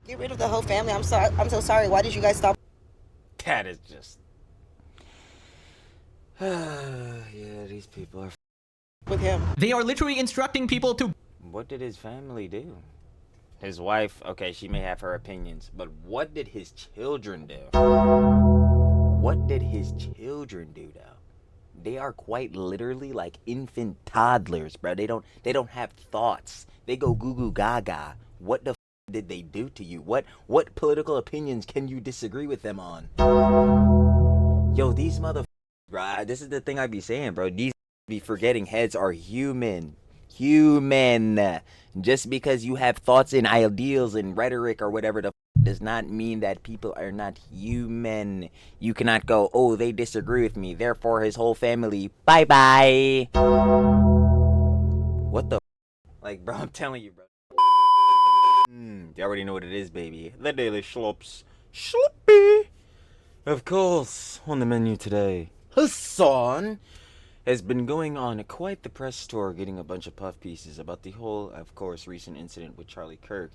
Get rid of the whole family. I'm sorry. I'm so sorry. Why did you guys stop? That is just... yeah, these people are... With him. They are literally instructing people to... What did his family do? His wife, okay, she may have her opinions, but what did his children do? What did his children do, though? They are quite literally like infant toddlers, bro. They don't have thoughts. They go goo goo gaga. What the did they do to you? What political opinions can you disagree with them on? Yo, these motherfuckers, bro. This is the thing I be saying, bro. These be forgetting heads are human. Just because you have thoughts and ideals and rhetoric or whatever the does not mean that people are not human. You cannot go, oh, they disagree with me, therefore his whole family, bye-bye. What the like, bro, I'm telling you, bro. You already know what it is, baby. The Daily Schlops. Schloppy. Of course, on the menu today, Hasan has been going on quite the press tour getting a bunch of puff pieces about the whole, of course, recent incident with Charlie Kirk.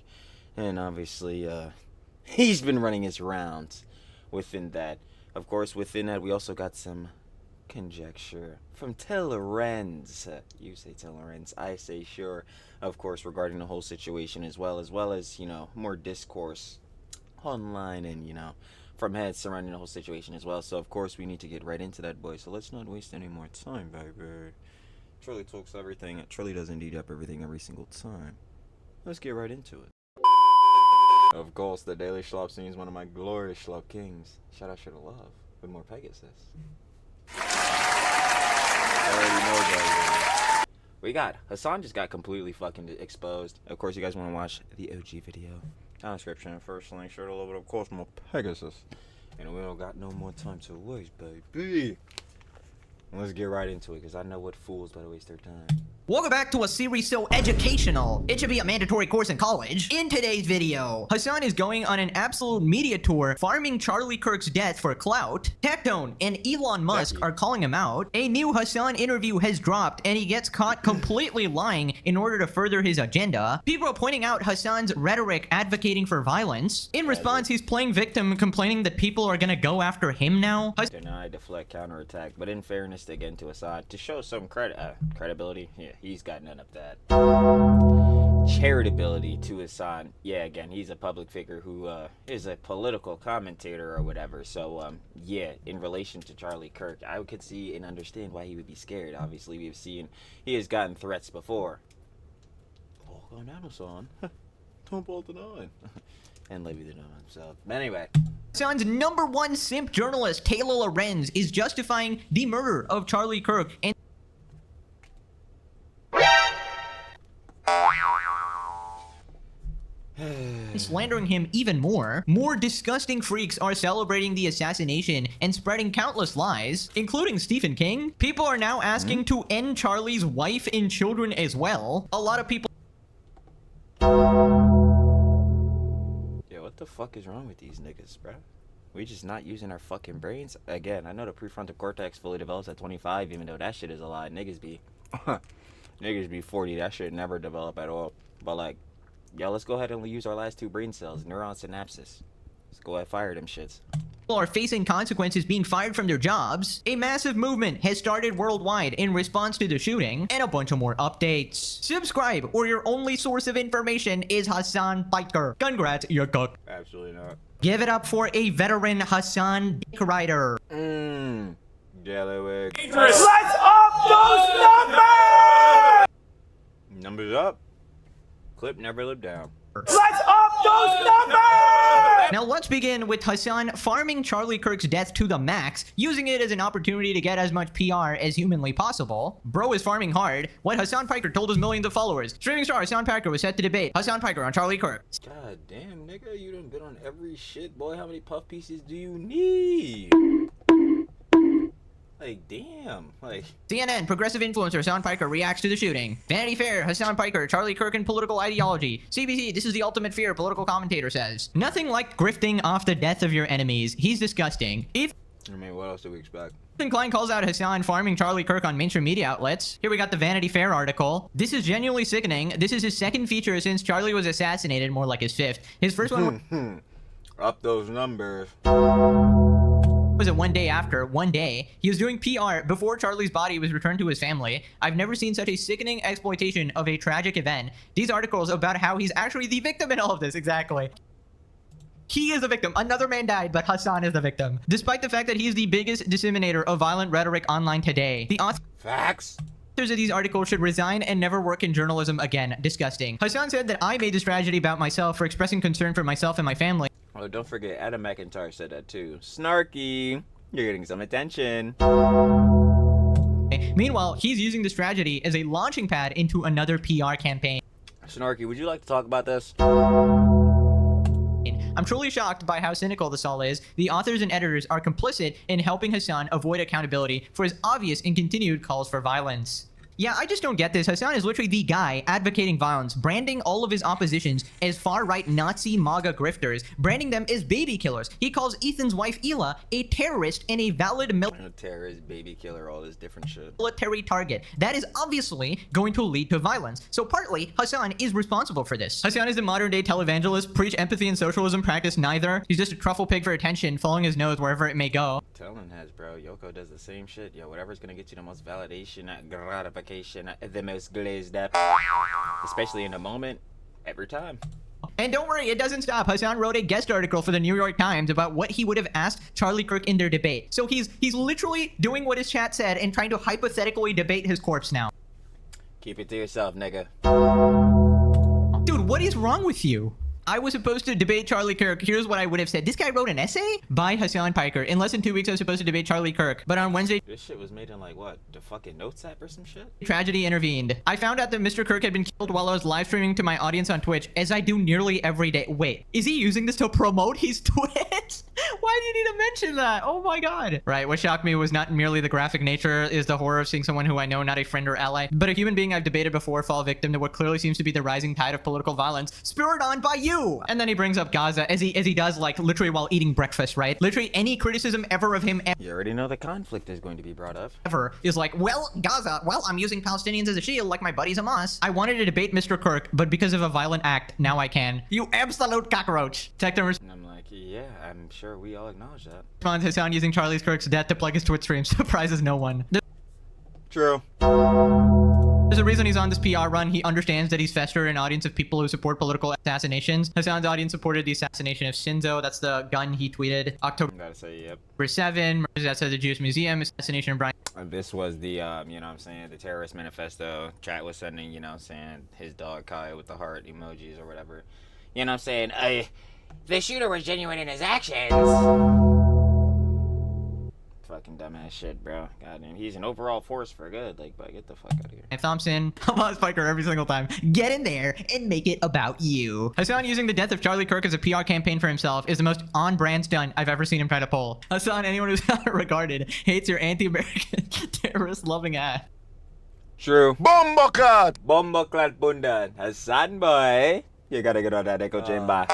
And obviously, he's been running his rounds within that. Of course, within that, we also got some conjecture from Lorenz. You say Lorenz, I say sure. Of course, regarding the whole situation as well as, you know, more discourse online and, you know, from heads surrounding the whole situation as well. So of course we need to get right into that, boy. So let's not waste any more time, baby. Trilly talks everything. Trilly does indeed up everything every single time. Let's get right into it. Of course, the Daily Schlop scene is one of my glorious Schlop kings. Shout out Shit of Love with more Pegasus. I already know that. We got Hasan just got completely fucking exposed. Of course, you guys want to watch the OG video. Description, first link, Shit of Love, but of course more Pegasus. And we don't got no more time to waste, baby. Let's get right into it, because I know what fools better waste their time. Welcome back to a series so educational, it should be a mandatory course in college. In today's video, Hasan is going on an absolute media tour, farming Charlie Kirk's death for clout. Tectone and Elon Musk are calling him out. A new Hasan interview has dropped, and he gets caught completely lying in order to further his agenda. People are pointing out Hasan's rhetoric advocating for violence. In response, he's playing victim, complaining that people are gonna go after him now. Deny, deflect, counterattack, but in fairness again to Hasan, to show some credibility, yeah, he's got none of that. Charitability to Hasan, yeah, again, he's a public figure who is a political commentator or whatever. So yeah, in relation to Charlie Kirk, I could see and understand why he would be scared. Obviously, we've seen he has gotten threats before. Walk on down, Hasan. Don't bolt it on. And leave it on. So, but anyway. Hasan's #1 simp journalist, Taylor Lorenz, is justifying the murder of Charlie Kirk and slandering him even more. More disgusting freaks are celebrating the assassination and spreading countless lies, including Stephen King. People are now asking to end Charlie's wife and children as well. A lot of people... What the fuck is wrong with these niggas, bro? We just not using our fucking brains? Again, I know the prefrontal cortex fully develops at 25, even though that shit is a lie. Niggas be 40. That shit never develop at all. But like, yo, let's go ahead and use our last 2 brain cells, neuron synapses. Let's go ahead and fire them shits. People are facing consequences being fired from their jobs. A massive movement has started worldwide in response to the shooting, and a bunch of more updates. Subscribe, or your only source of information is Hasan Piker. Congrats, you're cooked. Absolutely not. Give it up for a veteran Hasan dick rider. Jellywick. Let's up those numbers! Numbers up. Clip never lived down. Let's up those numbers! Now let's begin with Hasan farming Charlie Kirk's death to the max, using it as an opportunity to get as much PR as humanly possible. Bro is farming hard. What Hasan Piker told his millions of followers. Streaming star Hasan Piker was set to debate Hasan Piker on Charlie Kirk. God damn, nigga, you done been on every shit, boy. How many puff pieces do you need? Like, damn. Like, CNN, progressive influencer Hasan Piker reacts to the shooting. Vanity Fair, Hasan Piker, Charlie Kirk and political ideology. CBC, this is the ultimate fear, political commentator says. Nothing like grifting off the death of your enemies. He's disgusting. I mean, what else do we expect? Klein calls out Hasan farming Charlie Kirk on mainstream media outlets. Here we got the Vanity Fair article. This is genuinely sickening. This is his second feature since Charlie was assassinated, more like his fifth. His first one Up those numbers. was it one day after, one day. He was doing PR before Charlie's body was returned to his family. I've never seen such a sickening exploitation of a tragic event. These articles about how he's actually the victim in all of this, exactly. He is the victim. Another man died, but Hasan is the victim. Despite the fact that he's the biggest disseminator of violent rhetoric online today, the Facts. authors of these articles should resign and never work in journalism again. Disgusting. Hasan said that I made this tragedy about myself for expressing concern for myself and my family. Oh, don't forget, Adam McIntyre said that too. Snarky. You're getting some attention. Meanwhile, he's using this tragedy as a launching pad into another PR campaign. Snarky, would you like to talk about this? I'm truly shocked by how cynical this all is. The authors and editors are complicit in helping Hasan avoid accountability for his obvious and continued calls for violence. Yeah, I just don't get this. Hasan is literally the guy advocating violence, branding all of his oppositions as far-right Nazi MAGA grifters, branding them as baby killers. He calls Ethan's wife, Ela, a terrorist and a valid Terrorist, baby killer, all this different shit. military target. That is obviously going to lead to violence. So partly, Hasan is responsible for this. Hasan is a modern-day televangelist, preach empathy and socialism, practice neither. He's just a truffle pig for attention, following his nose wherever it may go. Telling has, bro. Yoko does the same shit. Yo, whatever's gonna get you the most validation, gratification, the most glazed up, especially in the moment, every time. And don't worry, it doesn't stop. Hasan wrote a guest article for the New York Times about what he would have asked Charlie Kirk in their debate. So he's literally doing what his chat said and trying to hypothetically debate his corpse now. Keep it to yourself, nigga. Dude, what is wrong with you? I was supposed to debate Charlie Kirk. Here's what I would have said. This guy wrote an essay by Hasan Piker. In less than 2 weeks, I was supposed to debate Charlie Kirk. But on Wednesday, This shit was made in like what? The fucking notes app or some shit? tragedy intervened. I found out that Mr. Kirk had been killed while I was live streaming to my audience on Twitch, as I do nearly every day. Wait, is he using this to promote his Twitch? Why do you need to mention that? Oh my god. Right, what shocked me was not merely the graphic nature, is the horror of seeing someone who I know, not a friend or ally, but a human being I've debated before fall victim to what clearly seems to be the rising tide of political violence, spurred on by you. And then he brings up Gaza, as he does, like, literally while eating breakfast, right? Literally any criticism ever of him You already know the conflict is going to be brought up. ever is like, well, Gaza, well, I'm using Palestinians as a shield like my buddies Hamas. I wanted to debate Mr. Kirk, but because of a violent act, now I can. You absolute cockroach. Tecton And I'm like, yeah, I'm sure we all acknowledge that. responds Hasan using Charlie Kirk's death to plug his Twitch stream. Surprises no one. True. There's a reason he's on this PR run. He understands that he's festered an audience of people who support political assassinations. Hasan's audience supported the assassination of Shinzo. That's the gun he tweeted. October Gotta say, yep. 7, that's at the Jewish Museum. Assassination of Brian. And this was the, you know what I'm saying, the terrorist manifesto. Chat was sending, you know what I'm saying, his dog Kai with the heart emojis or whatever. You know what I'm saying? The shooter was genuine in his actions. Fucking dumbass shit, bro. Goddamn, he's an overall force for good. Like, but get the fuck out of here. And Thompson, Hamas Piker every single time. Get in there and make it about you. Hasan using the death of Charlie Kirk as a PR campaign for himself is the most on-brand stunt I've ever seen him try to pull. Hasan, anyone who's not regarded, hates your anti-American terrorist-loving ass. True. Bomboclat! Bomboclat bundan. Hasan boy. You gotta get on that echo chamber.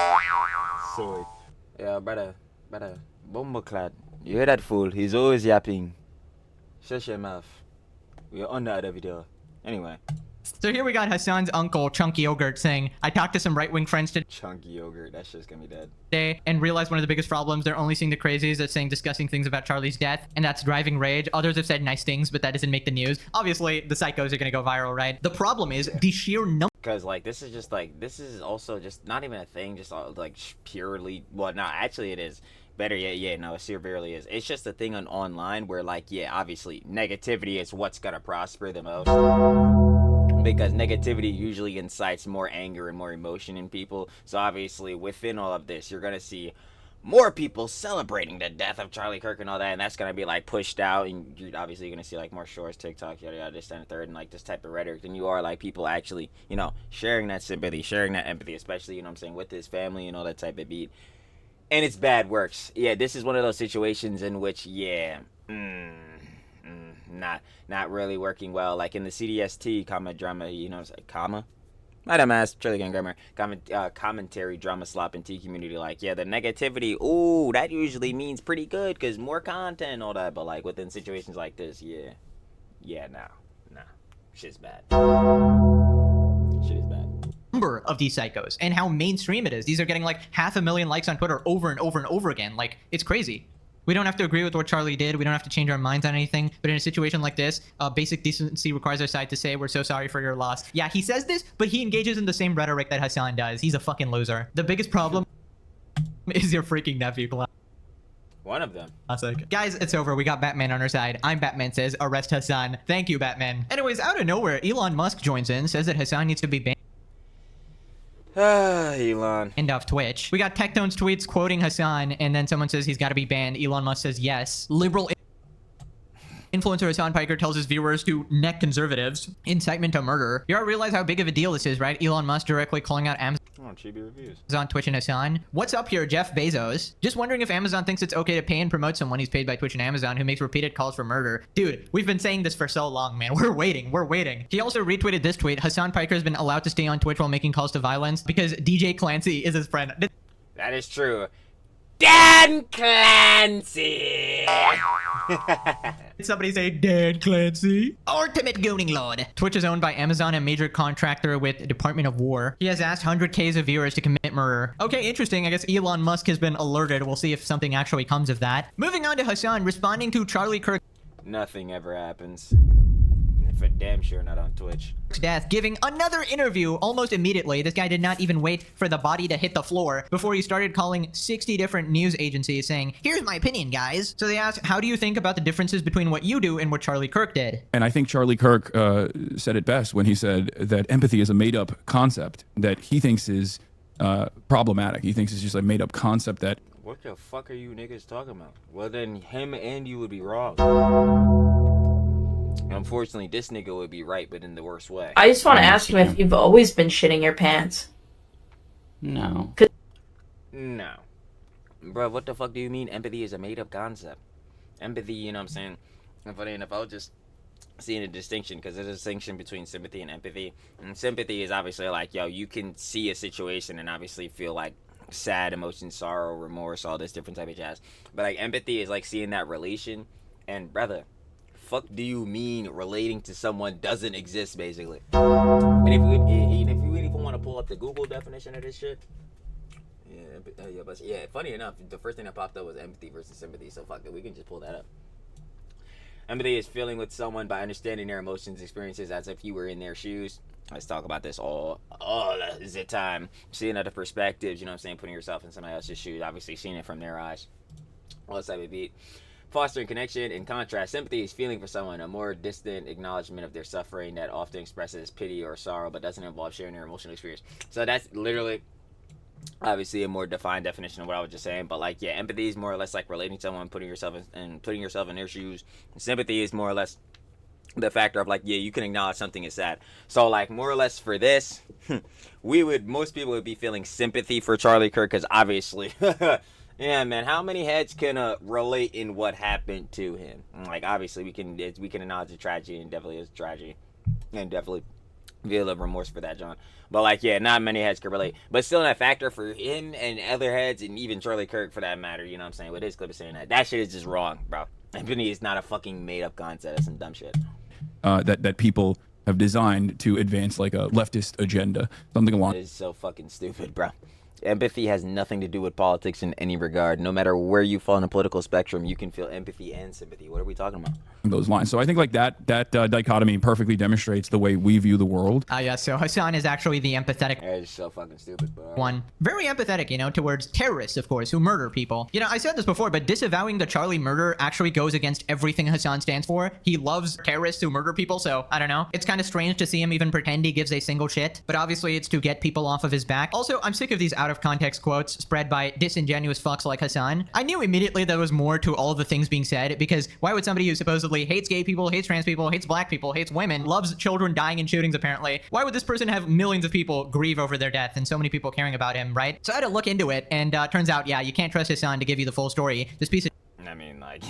Sorry. Yeah, brother. Bomboclat. You hear that fool? He's always yapping. Shut your mouth. We're on the other video. Anyway. So here we got Hasan's uncle, Chunky Yogurt, saying, I talked to some right-wing friends Chunky yogurt. That shit's gonna be dead. today and realized one of the biggest problems, they're only seeing the crazies that's saying disgusting things about Charlie's death, and that's driving rage. Others have said nice things, but that doesn't make the news. Obviously, the psychos are gonna go viral, right? The problem is the sheer number Because, like, this is just, like, this is also just not even a thing, just, like, purely, well, no, actually it is. Better yet, yeah, no, it severely is. It's just a thing on online where, like, yeah, obviously, negativity is what's gonna prosper the most. Because negativity usually incites more anger and more emotion in people. So, obviously, within all of this, you're gonna see more people celebrating the death of Charlie Kirk and all that, and that's gonna be, like, pushed out, and you're obviously gonna see, like, more shorts, TikTok, yada yada, this and the third, and, like, this type of rhetoric than you are, like, people actually, you know, sharing that sympathy, sharing that empathy, especially, you know what I'm saying, with his family and all that type of beat. And it's bad works. Yeah, this is one of those situations in which, yeah, not really working well. Like in the CDST comma drama, you know, comma? My dumbass, Trilligan Grammar, commentary, drama slop, and T community, like, yeah, the negativity, ooh, that usually means pretty good, because more content and all that, but, like, within situations like this, yeah, nah, shit's bad. Shit is bad. Number of these psychos and how mainstream it is. These are getting like 500,000 likes on Twitter over and over and over again. Like, it's crazy. We don't have to agree with what Charlie did. We don't have to change our minds on anything. But in a situation like this, basic decency requires our side to say, we're so sorry for your loss. Yeah, he says this, but he engages in the same rhetoric that Hasan does. He's a fucking loser. The biggest problem is your freaking nephew, One of them. Classic. Guys, it's over. We got Batman on our side. I'm Batman says, arrest Hasan. Thank you, Batman. Anyways, out of nowhere, Elon Musk joins in, says that Hasan needs to be banned Elon. off Twitch. We got Tectone's tweets quoting Hasan, and then someone says he's got to be banned. Elon Musk says yes. Liberal influencer Hasan Piker tells his viewers to neck conservatives. Incitement to murder. You all realize how big of a deal this is, right? Elon Musk directly calling out Amazon. Oh, chibi reviews. On Twitch and Hasan. What's up here, Jeff Bezos? Just wondering if Amazon thinks it's okay to pay and promote someone who's paid by Twitch and Amazon who makes repeated calls for murder. Dude, we've been saying this for so long, man. We're waiting. He also retweeted this tweet. Hasan Piker has been allowed to stay on Twitch while making calls to violence because DJ Clancy is his friend. That is true. Dan Clancy! Somebody say Dan Clancy. Ultimate gooning lord. Twitch is owned by Amazon, a major contractor with the Department of War. He has asked 100Ks of viewers to commit murder. Okay, interesting. I guess Elon Musk has been alerted. We'll see if something actually comes of that. Moving on to Hasan responding to Charlie Kirk. Nothing ever happens. For damn sure not on Twitch. Death, giving another interview almost immediately. This guy did not even wait for the body to hit the floor before he started calling 60 different news agencies saying, here's my opinion, guys. So they asked, how do you think about the differences between what you do and what Charlie Kirk did? And I think Charlie Kirk said it best when he said that empathy is a made-up concept that he thinks is problematic. He thinks it's just a made-up concept that... What the fuck are you niggas talking about? Well, then him and you would be wrong. Unfortunately, this nigga would be right, but in the worst way. I just want to ask him if you've always been shitting your pants. No. No. Bro, what the fuck do you mean empathy is a made-up concept? Empathy, you know what I'm saying? And funny enough, I was just seeing a distinction, because there's a distinction between sympathy and empathy. And sympathy is obviously like, yo, you can see a situation and obviously feel like sad emotion, sorrow, remorse, all this different type of jazz. But like empathy is like seeing that relation, and brother, fuck do you mean relating to someone doesn't exist, basically? And if you even want to pull up the Google definition of this shit, yeah, funny enough, the first thing that popped up was empathy versus sympathy, so fuck it, we can just pull that up. Empathy is feeling with someone by understanding their emotions, experiences as if you were in their shoes. Let's talk about this all the time. Seeing other perspectives, you know what I'm saying, putting yourself in somebody else's shoes, obviously seeing it from their eyes. All this type of beat. Fostering connection. In contrast, sympathy is feeling for someone, a more distant acknowledgement of their suffering that often expresses pity or sorrow but doesn't involve sharing their emotional experience. So that's literally obviously a more defined definition of what I was just saying, but like, yeah, empathy is more or less like relating to someone, putting yourself in their shoes. Sympathy is more or less the factor of like, yeah, you can acknowledge something is sad. So like, more or less for this, most people would be feeling sympathy for Charlie Kirk, because obviously yeah, man, how many heads can relate in what happened to him? Like, obviously we can acknowledge the tragedy, and definitely is tragedy, and definitely feel a remorse for that, John. But like, yeah, not many heads can relate. But still, that factor for him and other heads, and even Charlie Kirk for that matter, you know what I'm saying, with his clip of saying that shit is just wrong, bro. Empathy is not a fucking made up concept. That's some dumb shit. That people have designed to advance like a leftist agenda, something along. It is so fucking stupid, bro. Empathy has nothing to do with politics in any regard. No matter where you fall on the political spectrum, you can feel empathy and sympathy. What are we talking about? Those lines. So I think like that dichotomy perfectly demonstrates the way we view the world. Yeah, so Hasan is actually the empathetic It's so fucking stupid, bro. one. Very empathetic, you know, towards terrorists, of course, who murder people. You know, I said this before, but disavowing the Charlie murder actually goes against everything Hasan stands for. He loves terrorists who murder people, so I don't know. It's kind of strange to see him even pretend he gives a single shit, but obviously it's to get people off of his back. Also, I'm sick of these out of context quotes spread by disingenuous fucks like Hasan. I knew immediately there was more to all the things being said, because why would somebody who supposedly hates gay people, hates trans people, hates black people, hates women, loves children dying in shootings apparently, why would this person have millions of people grieve over their death and so many people caring about him, right? So I had to look into it, and turns out, yeah, you can't trust Hasan to give you the full story. This piece of I mean, like,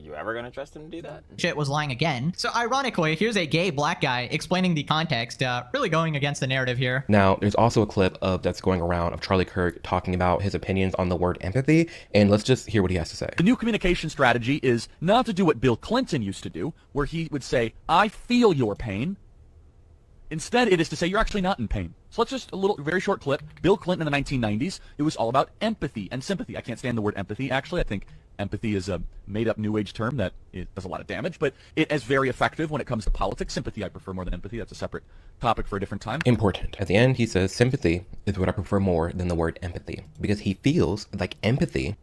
you ever gonna trust him to do that? shit was lying again. So ironically, here's a gay black guy explaining the context, really going against the narrative here. Now, there's also a clip that's going around of Charlie Kirk talking about his opinions on the word empathy, and let's just hear what he has to say. The new communication strategy is not to do what Bill Clinton used to do, where he would say, I feel your pain. Instead, it is to say you're actually not in pain. So let's just, very short clip. Bill Clinton in the 1990s, it was all about empathy and sympathy. I can't stand the word empathy, actually. I think empathy is a made-up New Age term that it does a lot of damage, but it is very effective when it comes to politics. Sympathy I prefer more than empathy. That's a separate topic for a different time. Important. At the end, he says, sympathy is what I prefer more than the word empathy, because he feels like empathy.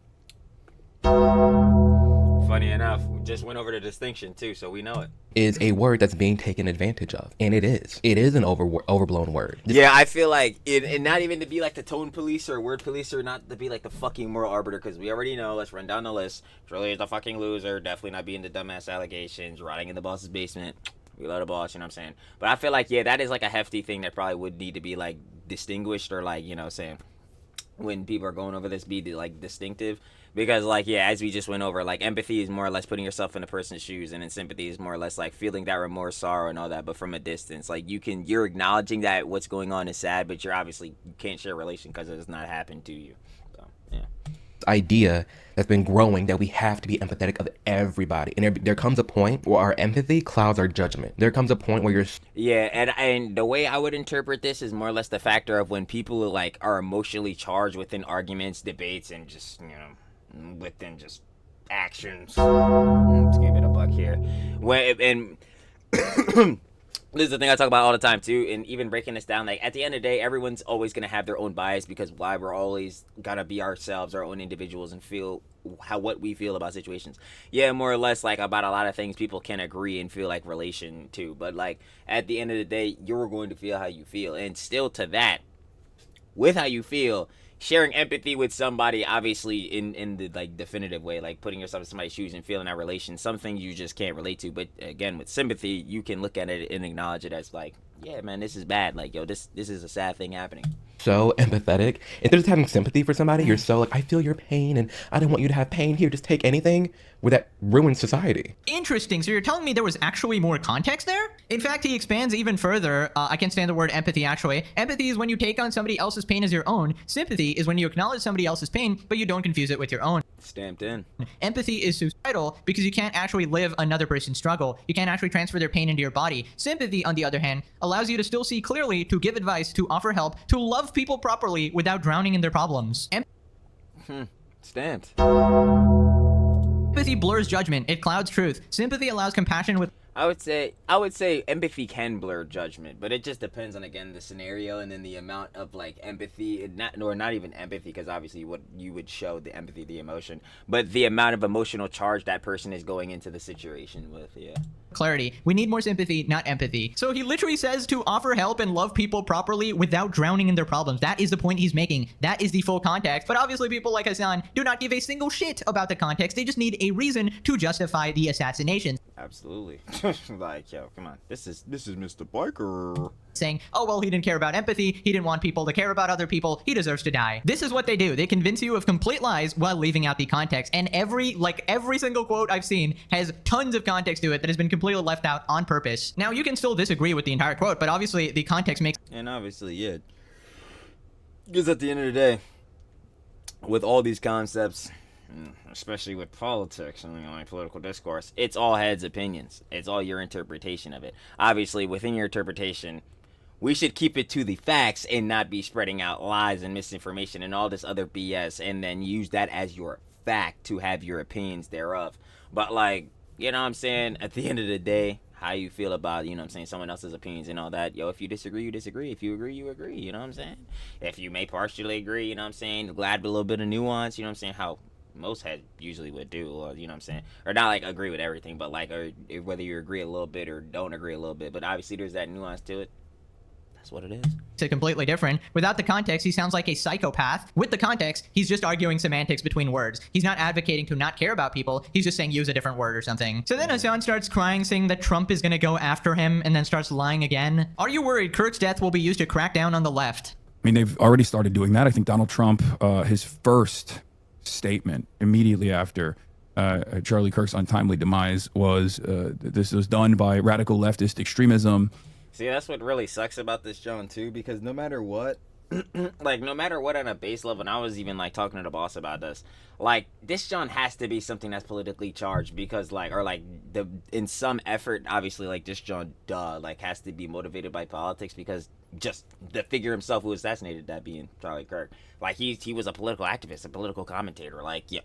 Funny enough, we just went over the distinction too, so we know it. Is a word that's being taken advantage of, and it is. It is an overblown word. Yeah, I feel like it, and not even to be like the tone police or word police, or not to be like the fucking moral arbiter, because we already know. Let's run down the list. Trilly is a fucking loser. Definitely not being the dumbass allegations. Rotting in the boss's basement. We love the boss, you know what I'm saying? But I feel like, yeah, that is like a hefty thing that probably would need to be like distinguished, or like, you know, saying when people are going over this, be like distinctive. Because, like, yeah, as we just went over, like, empathy is more or less putting yourself in a person's shoes, and then sympathy is more or less like feeling that remorse, sorrow, and all that, but from a distance. Like, you're acknowledging that what's going on is sad, but you can't share a relation because it has not happened to you. So, yeah. Idea that's been growing that we have to be empathetic of everybody, and there comes a point where our empathy clouds our judgment. There comes a point where you're and the way I would interpret this is more or less the factor of when people like are emotionally charged within arguments, debates, and just, you know, within just actions. Let's give it a buck here. And this is the thing I talk about all the time too, and even breaking this down, like at the end of the day, everyone's always gonna have their own bias, because why, we're always gotta be ourselves, our own individuals, and feel what we feel about situations. Yeah, more or less, like about a lot of things people can agree and feel like relation to, but like at the end of the day, you're going to feel how you feel, and still to that, with how you feel, sharing empathy with somebody, obviously in the like definitive way, like putting yourself in somebody's shoes and feeling that relation, some things you just can't relate to. But again, with sympathy, you can look at it and acknowledge it as like, yeah, man, this is bad. Like, yo, this is a sad thing happening. So empathetic. Instead of just having sympathy for somebody, you're so like, I feel your pain, and I don't want you to have pain. Here, just take anything. Well, that ruins society. Interesting. So you're telling me there was actually more context there? In fact, he expands even further. I can't stand the word empathy, actually. Empathy is when you take on somebody else's pain as your own. Sympathy is when you acknowledge somebody else's pain, but you don't confuse it with your own. Stamped in. Empathy is suicidal because you can't actually live another person's struggle. You can't actually transfer their pain into your body. Sympathy, on the other hand, allows you to still see clearly, to give advice, to offer help, to love people properly without drowning in their problems. Stamped. Empathy blurs judgment. It clouds truth. Sympathy allows compassion with... I would say empathy can blur judgment, but it just depends on, again, the scenario, and then the amount of like empathy, not even empathy, because obviously what you would show the empathy, the emotion, but the amount of emotional charge that person is going into the situation with. Yeah. Clarity. We need more sympathy, not empathy. So he literally says to offer help and love people properly without drowning in their problems. That is the point he's making. That is the full context. But obviously people like Hasan do not give a single shit about the context. They just need a reason to justify the assassination. Absolutely. Like, yo, come on. This is Mr. Biker. Saying, oh, well, he didn't care about empathy. He didn't want people to care about other people. He deserves to die. This is what they do. They convince you of complete lies while leaving out the context. And every single quote I've seen has tons of context to it that has been completely left out on purpose. Now, you can still disagree with the entire quote, but obviously the context makes... And obviously, yeah. Because at the end of the day, with all these concepts, especially with politics and, you know, like political discourse, it's all heads opinions. It's all your interpretation of it. Obviously, within your interpretation, we should keep it to the facts and not be spreading out lies and misinformation and all this other BS, and then use that as your fact to have your opinions thereof. But, like, you know what I'm saying, at the end of the day, how you feel about, you know what I'm saying, someone else's opinions and all that. Yo, if you disagree, you disagree. If you agree, you agree. You know what I'm saying? If you may partially agree, you know what I'm saying, glad with a little bit of nuance, you know what I'm saying, how most heads usually would do, or, you know what I'm saying, or not like agree with everything, but like, or whether you agree a little bit or don't agree a little bit, but obviously there's that nuance to it. That's what it is. It's completely different. Without the context, he sounds like a psychopath. With the context, he's just arguing semantics between words. He's not advocating to not care about people. He's just saying use a different word or something. So then Hasan starts crying, saying that Trump is gonna go after him, and then starts lying again. Are you worried Kirk's death will be used to crack down on the left? I mean, they've already started doing that. I think Donald Trump, his first statement immediately after Charlie Kirk's untimely demise was this was done by radical leftist extremism. See, that's what really sucks about this John too, because no matter what, like no matter what on a base level, and I was even like talking to the boss about this, like this John has to be something that's politically charged, because like, or like the in some effort, obviously like this John like has to be motivated by politics, because just the figure himself who assassinated, that being Charlie Kirk, like he was a political activist, a political commentator, like yeah,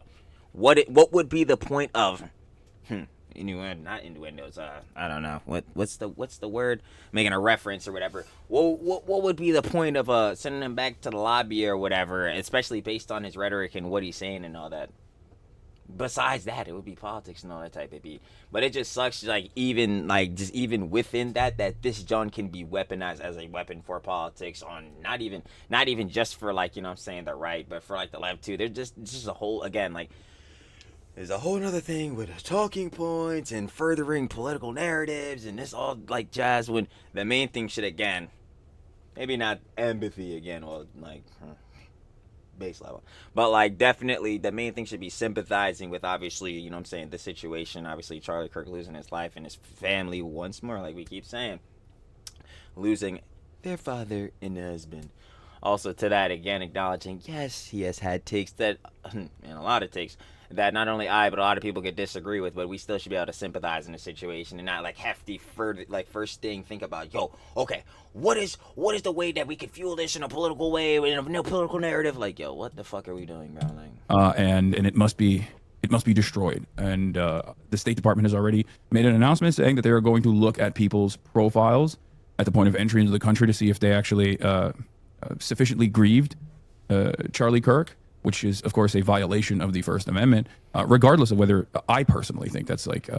what would be the point of not innuendos, I don't know what's the word, making a reference or whatever. What would be the point of sending him back to the lobby or whatever, especially based on his rhetoric and what he's saying and all that? Besides that, it would be politics and all that type of beat. But it just sucks, like even within that this John can be weaponized as a weapon for politics, on not even just for like, you know what I'm saying, the right, but for like the left too. There's just a whole, again, like there's a whole nother thing with talking points and furthering political narratives and this all like jazz, when the main thing should, again, maybe not empathy again, or like base level, but like definitely the main thing should be sympathizing with, obviously, you know what I'm saying, the situation, obviously Charlie Kirk losing his life and his family once more, like we keep saying, losing their father and husband. Also to that, again, acknowledging, yes, he has had takes that, and a lot of takes that not only I but a lot of people could disagree with, but we still should be able to sympathize in the situation and not like hefty first thing think about, yo, okay, what is the way that we could fuel this in a political way, in a political narrative? Like, yo, what the fuck are we doing, bro? Like, and it must be destroyed. And the State Department has already made an announcement saying that they are going to look at people's profiles at the point of entry into the country to see if they actually sufficiently grieved Charlie Kirk, which is, of course, a violation of the First Amendment, regardless of whether I personally think that's like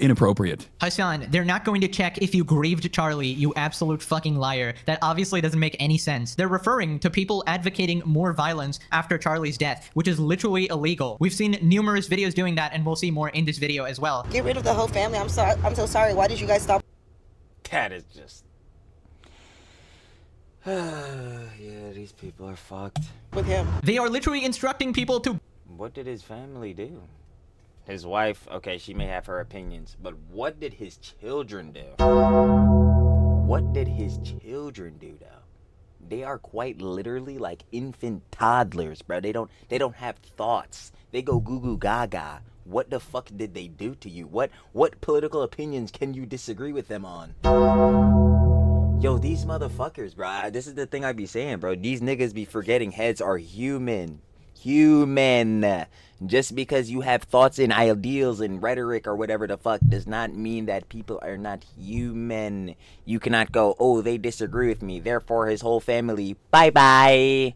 inappropriate. Hasan, they're not going to check if you grieved Charlie, you absolute fucking liar. That obviously doesn't make any sense. They're referring to people advocating more violence after Charlie's death, which is literally illegal. We've seen numerous videos doing that, and we'll see more in this video as well. Get rid of the whole family. I'm so sorry. Why did you guys stop? that is just yeah, these people are fucked with him. They are literally instructing people to... What did his family do? His wife, okay, she may have her opinions, but what did his children do? What did his children do, though? They are quite literally like infant toddlers, bro. They don't have thoughts. They go goo goo gaga. What the fuck did they do to you? What political opinions can you disagree with them on? Yo, these motherfuckers, bro. This is the thing I be saying, bro. These niggas be forgetting heads are human. Just because you have thoughts and ideals and rhetoric or whatever the fuck does not mean that people are not human. You cannot go, oh, they disagree with me, therefore his whole family, bye-bye.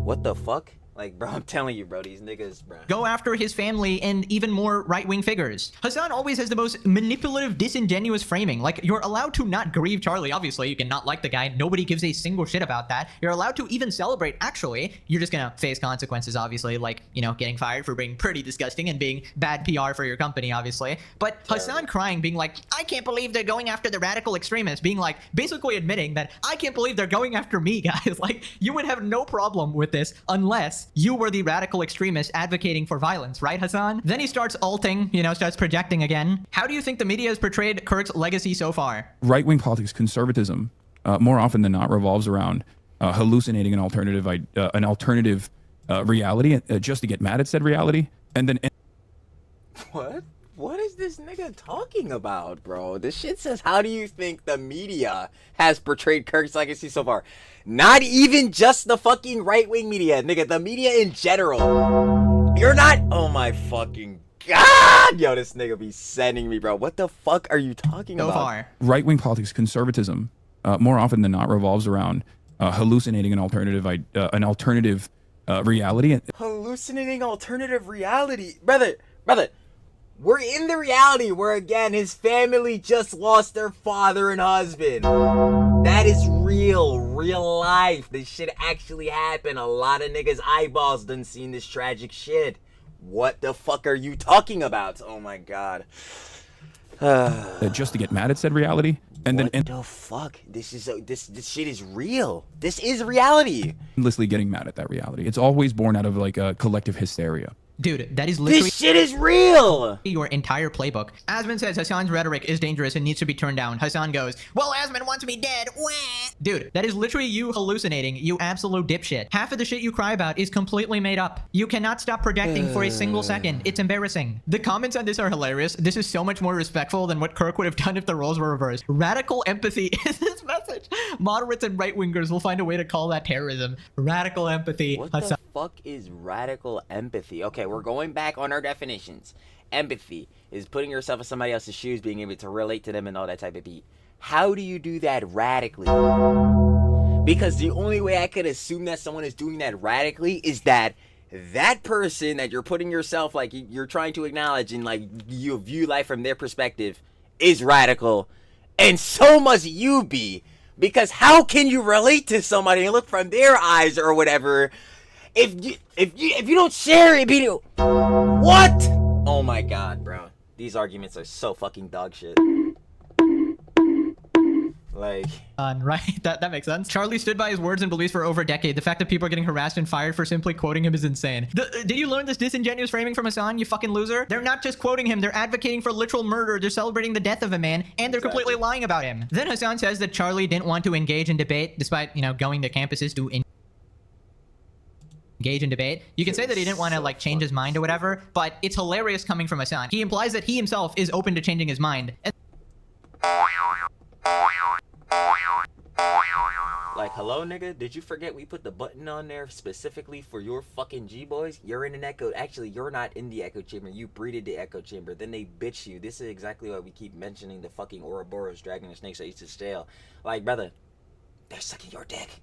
What the fuck? Like, bro, I'm telling you, bro, these niggas, bro. Go after his family and even more right-wing figures. Hasan always has the most manipulative, disingenuous framing. Like, you're allowed to not grieve Charlie. Obviously, you can not like the guy. Nobody gives a single shit about that. You're allowed to even celebrate. Actually, you're just gonna face consequences, obviously, like, you know, getting fired for being pretty disgusting and being bad PR for your company, obviously. But Hasan crying, being like, I can't believe they're going after the radical extremists, being like, basically admitting that I can't believe they're going after me, guys. Like, you would have no problem with this unless you were the radical extremist advocating for violence, right, Hasan? Then he starts alting, you know, starts projecting again. How do you think the media has portrayed Kirk's legacy so far? Right-wing politics, conservatism, more often than not revolves around hallucinating an alternative reality just to get mad at said reality, and then... What is this nigga talking about, bro? This shit says, how do you think the media has portrayed Kirk's legacy so far? Not even just the fucking right-wing media, nigga. The media in general. You're not... Oh my fucking God! Yo, this nigga be sending me, bro. What the fuck are you talking about? So far. Right-wing politics, conservatism, more often than not revolves around hallucinating an alternative reality. Hallucinating alternative reality? Brother. We're in the reality where, again, his family just lost their father and husband. That is real life. This shit actually happened. A lot of niggas' eyeballs done seen this tragic shit. What the fuck are you talking about? Oh my God. Just to get mad at said reality. And what the fuck? This shit is real. This is reality. Endlessly getting mad at that reality. It's always born out of like a collective hysteria. Dude, that is literally This shit is real! your entire playbook. Asman says Hasan's rhetoric is dangerous and needs to be turned down. Hasan goes, well, Asman wants me dead. Wah. Dude, that is literally you hallucinating, you absolute dipshit. Half of the shit you cry about is completely made up. You cannot stop projecting for a single second. It's embarrassing. The comments on this are hilarious. This is so much more respectful than what Kirk would have done if the roles were reversed. Radical empathy is his message. Moderates and right-wingers will find a way to call that terrorism. Radical empathy. What the fuck is radical empathy? Okay, we're going back on our definitions. Empathy is putting yourself in somebody else's shoes, being able to relate to them and all that type of beat. How do you do that radically? Because the only way I could assume that someone is doing that radically is that that person that you're putting yourself, like, you're trying to acknowledge and, like, you view life from their perspective is radical. And so must you be. Because how can you relate to somebody and look from their eyes or whatever if you don't share it? What? Oh my god, bro. These arguments are so fucking dog shit. Like, right? That makes sense. Charlie stood by his words and beliefs for over a decade. The fact that people are getting harassed and fired for simply quoting him is insane. Did you learn this disingenuous framing from Hasan, you fucking loser? They're not just quoting him, they're advocating for literal murder, they're celebrating the death of a man, and they're completely lying about him. Then Hasan says that Charlie didn't want to engage in debate, despite, you know, going to campuses to engage in debate. You can say that he didn't want to, like, change his mind or whatever, but it's hilarious coming from Hasan. He implies that he himself is open to changing his mind. Like, hello, nigga? Did you forget we put the button on there specifically for your fucking G-boys? You're in an echo. Actually, you're not in the echo chamber. You breeded the echo chamber. Then they bitch you. This is exactly why we keep mentioning the fucking Ouroboros, dragging the snakes that used to stale. Like, brother, they're sucking your dick.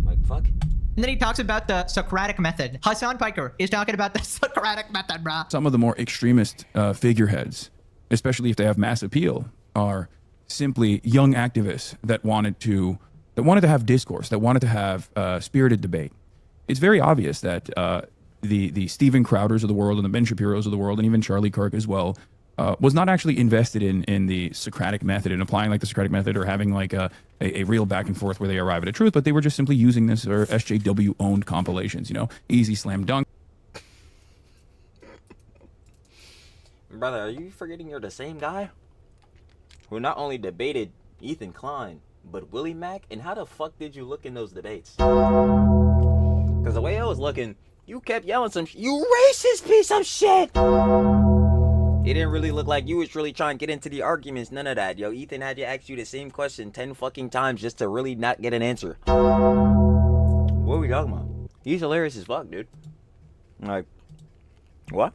Like, fuck. And then he talks about the Socratic method. Hasan Piker is talking about the Socratic method, bruh. Some of the more extremist figureheads, especially if they have mass appeal, are simply young activists that wanted to have discourse, that wanted to have spirited debate. It's very obvious that the Steven Crowders of the world and the Ben Shapiros of the world and even Charlie Kirk as well was not actually invested in the Socratic method and applying like the Socratic method or having like a real back and forth where they arrive at a truth, but they were just simply using this or SJW owned compilations, you know, easy slam dunk. Brother, are you forgetting you're the same guy who not only debated Ethan Klein, but Willie Mack? And how the fuck did you look in those debates? Because the way I was looking, you kept yelling some you racist piece of shit! It didn't really look like you was really trying to get into the arguments, none of that. Yo, Ethan had to ask you the same question 10 fucking times just to really not get an answer. What are we talking about? He's hilarious as fuck, dude. Like, what?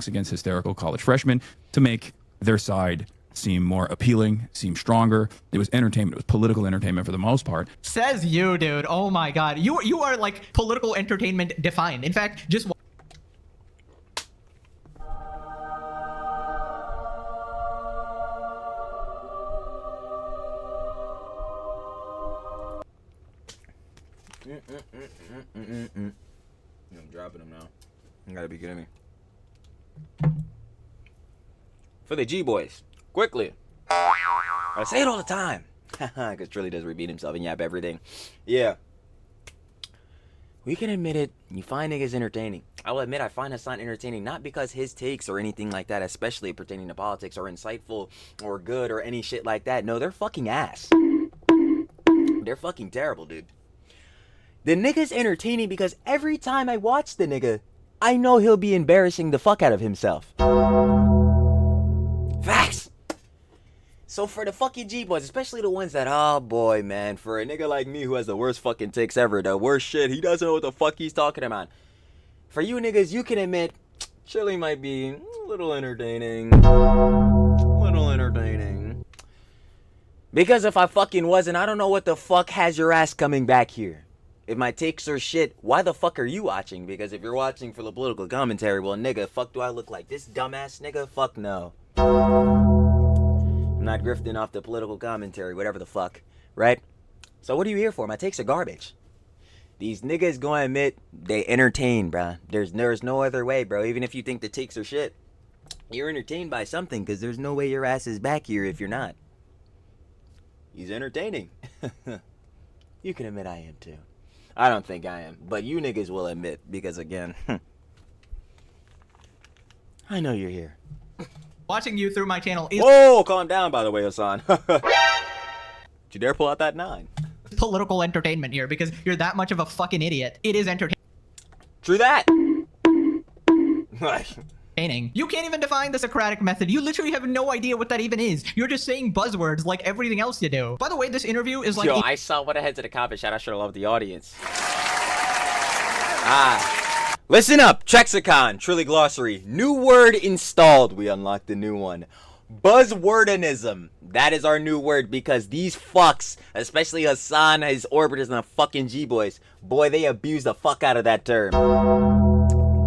Against hysterical college freshmen to make their side seem more appealing, seem stronger. It was entertainment. It was political entertainment for the most part. Says you, dude. Oh my god. You are like political entertainment defined. In fact, just I'm dropping them now. You gotta be kidding me. For the G-boys, quickly. I say it all the time. Because Trilly does repeat himself and yap everything. Yeah. We can admit it. You find niggas entertaining. I will admit I find Hasan entertaining, not because his takes or anything like that, especially pertaining to politics, are insightful or good or any shit like that. No, they're fucking ass. They're fucking terrible, dude. The nigga's entertaining because every time I watch the nigga, I know he'll be embarrassing the fuck out of himself. Facts. So for the fucking G-boys, especially the ones that, oh boy, man, for a nigga like me who has the worst fucking takes ever, the worst shit, he doesn't know what the fuck he's talking about. For you niggas, you can admit, Chili might be a little entertaining. Because if I fucking wasn't, I don't know what the fuck has your ass coming back here. If my takes are shit, why the fuck are you watching? Because if you're watching for the political commentary, well, nigga, fuck do I look like? This dumbass nigga? Fuck no. I'm not grifting off the political commentary, whatever the fuck, right? So what are you here for? My takes are garbage. These niggas gonna admit they entertain, bruh. There's no other way, bro. Even if you think the takes are shit, you're entertained by something, because there's no way your ass is back here if you're not. He's entertaining. You can admit I am too. I don't think I am, but you niggas will admit, because again, I know you're here. Watching you through my channel is Whoa, calm down, by the way, Hasan. Did you dare pull out that 9? political entertainment here because you're that much of a fucking idiot. It is entertaining. True that. Like, You can't even define the Socratic method. You literally have no idea what that even is. You're just saying buzzwords like everything else you do. By the way, this interview is like... yo, I saw what I had to the comment chat. I should have loved the audience. Listen up, Trexicon, Trilly Glossary. New word installed. We unlocked a new one. Buzzwordinism. That is our new word because these fucks, especially Hasan, his orbiters, and the fucking G-boys, boy, they abuse the fuck out of that term.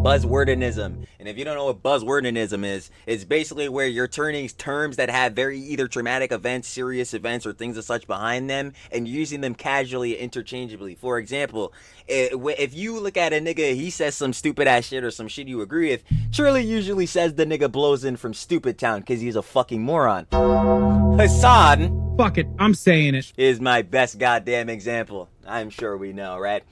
Buzzwordinism. And if you don't know what buzzwordinism is, it's basically where you're turning terms that have very either traumatic events, serious events, or things of such behind them, and you're using them casually, interchangeably. For example, if you look at a nigga, he says some stupid ass shit or some shit you agree with, Shirley usually says the nigga blows in from Stupid Town because he's a fucking moron. Hasan, Fuck it, I'm saying it. is my best goddamn example. I'm sure we know, right?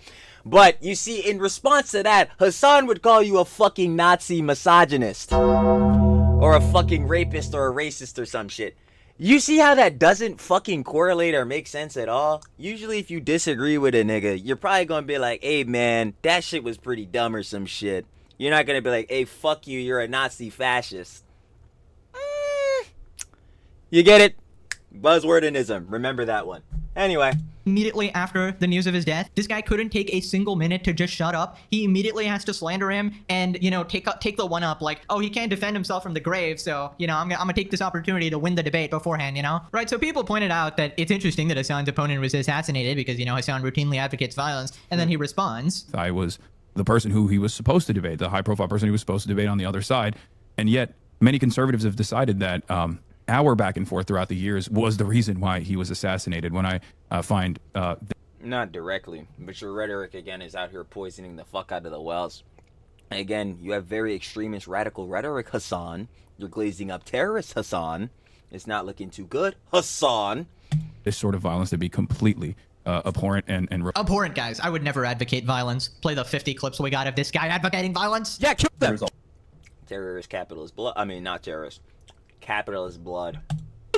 But, you see, in response to that, Hasan would call you a fucking Nazi misogynist. Or a fucking rapist or a racist or some shit. You see how that doesn't fucking correlate or make sense at all? Usually if you disagree with a nigga, you're probably gonna be like, hey man, that shit was pretty dumb or some shit. You're not gonna be like, hey, fuck you, you're a Nazi fascist. You get it? Buzzwordinism. Remember that one. Anyway. Immediately after the news of his death, this guy couldn't take a single minute to just shut up. He immediately has to slander him and, you know, take the one up like, oh, he can't defend himself from the grave, so, you know, I'm gonna take this opportunity to win the debate beforehand, you know? Right, so people pointed out that it's interesting that Hasan's opponent was assassinated because, you know, Hasan routinely advocates violence, and then he responds. I was the person who he was supposed to debate, the high-profile person he was supposed to debate on the other side, and yet many conservatives have decided that our back and forth throughout the years was the reason why he was assassinated. When I find not directly, but your rhetoric again is out here poisoning the fuck out of the wells. Again, you have very extremist radical rhetoric, Hasan. You're glazing up terrorists, Hasan. It's not looking too good, Hasan. this sort of violence to be completely abhorrent and Abhorrent, guys. I would never advocate violence. Play the 50 clips we got of this guy advocating violence. Yeah, kill them. Terrorist, capitalist blood. I mean, not terrorist. Capitalist blood.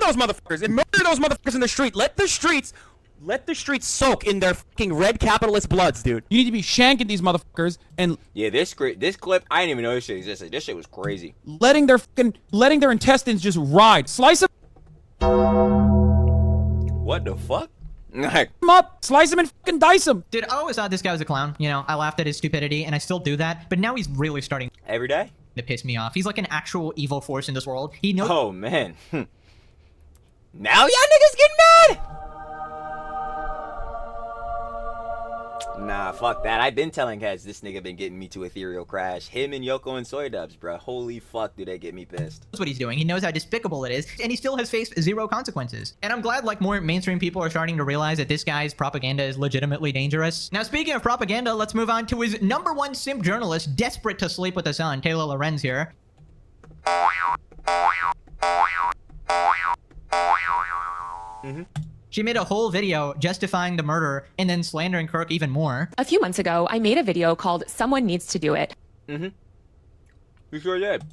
Those motherfuckers and murder those motherfuckers in the street. Let the streets soak in their fucking red capitalist bloods, dude. You need to be shanking these motherfuckers and Yeah, this clip, I didn't even know this shit existed. This shit was crazy. letting their intestines just ride. Slice them What the fuck? Like, up, slice them and fucking dice them. Dude, I always thought this guy was a clown. You know, I laughed at his stupidity, and I still do that. But now he's really starting every day? to piss me off. He's like an actual evil force in this world. He knows. Oh, man. Now y'all niggas getting mad? Nah, fuck that. I've been telling guys this nigga been getting me to ethereal crash. Him and Yoko and Soy Dubs, bro. Holy fuck, do they get me pissed. What he's doing. He knows how despicable it is, and he still has faced zero consequences. And I'm glad like more mainstream people are starting to realize that this guy's propaganda is legitimately dangerous. Now, speaking of propaganda, let's move on to his #1 simp journalist, desperate to sleep with Hasan, Taylor Lorenz here. She made a whole video justifying the murder and then slandering Kirk even more. A few months ago, I made a video called Someone Needs to Do It. You sure did.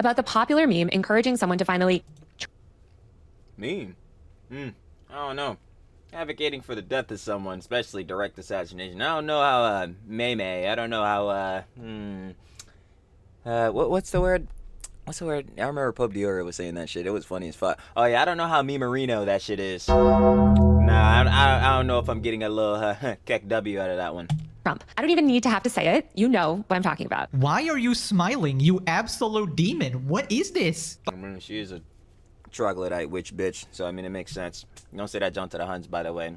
About the popular meme encouraging someone to finally... Meme? I don't know. Advocating for the death of someone, especially direct assassination. I don't know how, I don't know how, what's the word? What's the word? I remember Pope Diora was saying that shit. It was funny as fuck. Oh yeah, I don't know how memerino that shit is. Nah, I don't know if I'm getting a little keck W out of that one. Trump. I don't even need to have to say it. You know what I'm talking about. Why are you smiling, you absolute demon? What is this? I mean, she is a troglodyte witch bitch, so I mean it makes sense. Don't say that junk to the Huns, by the way.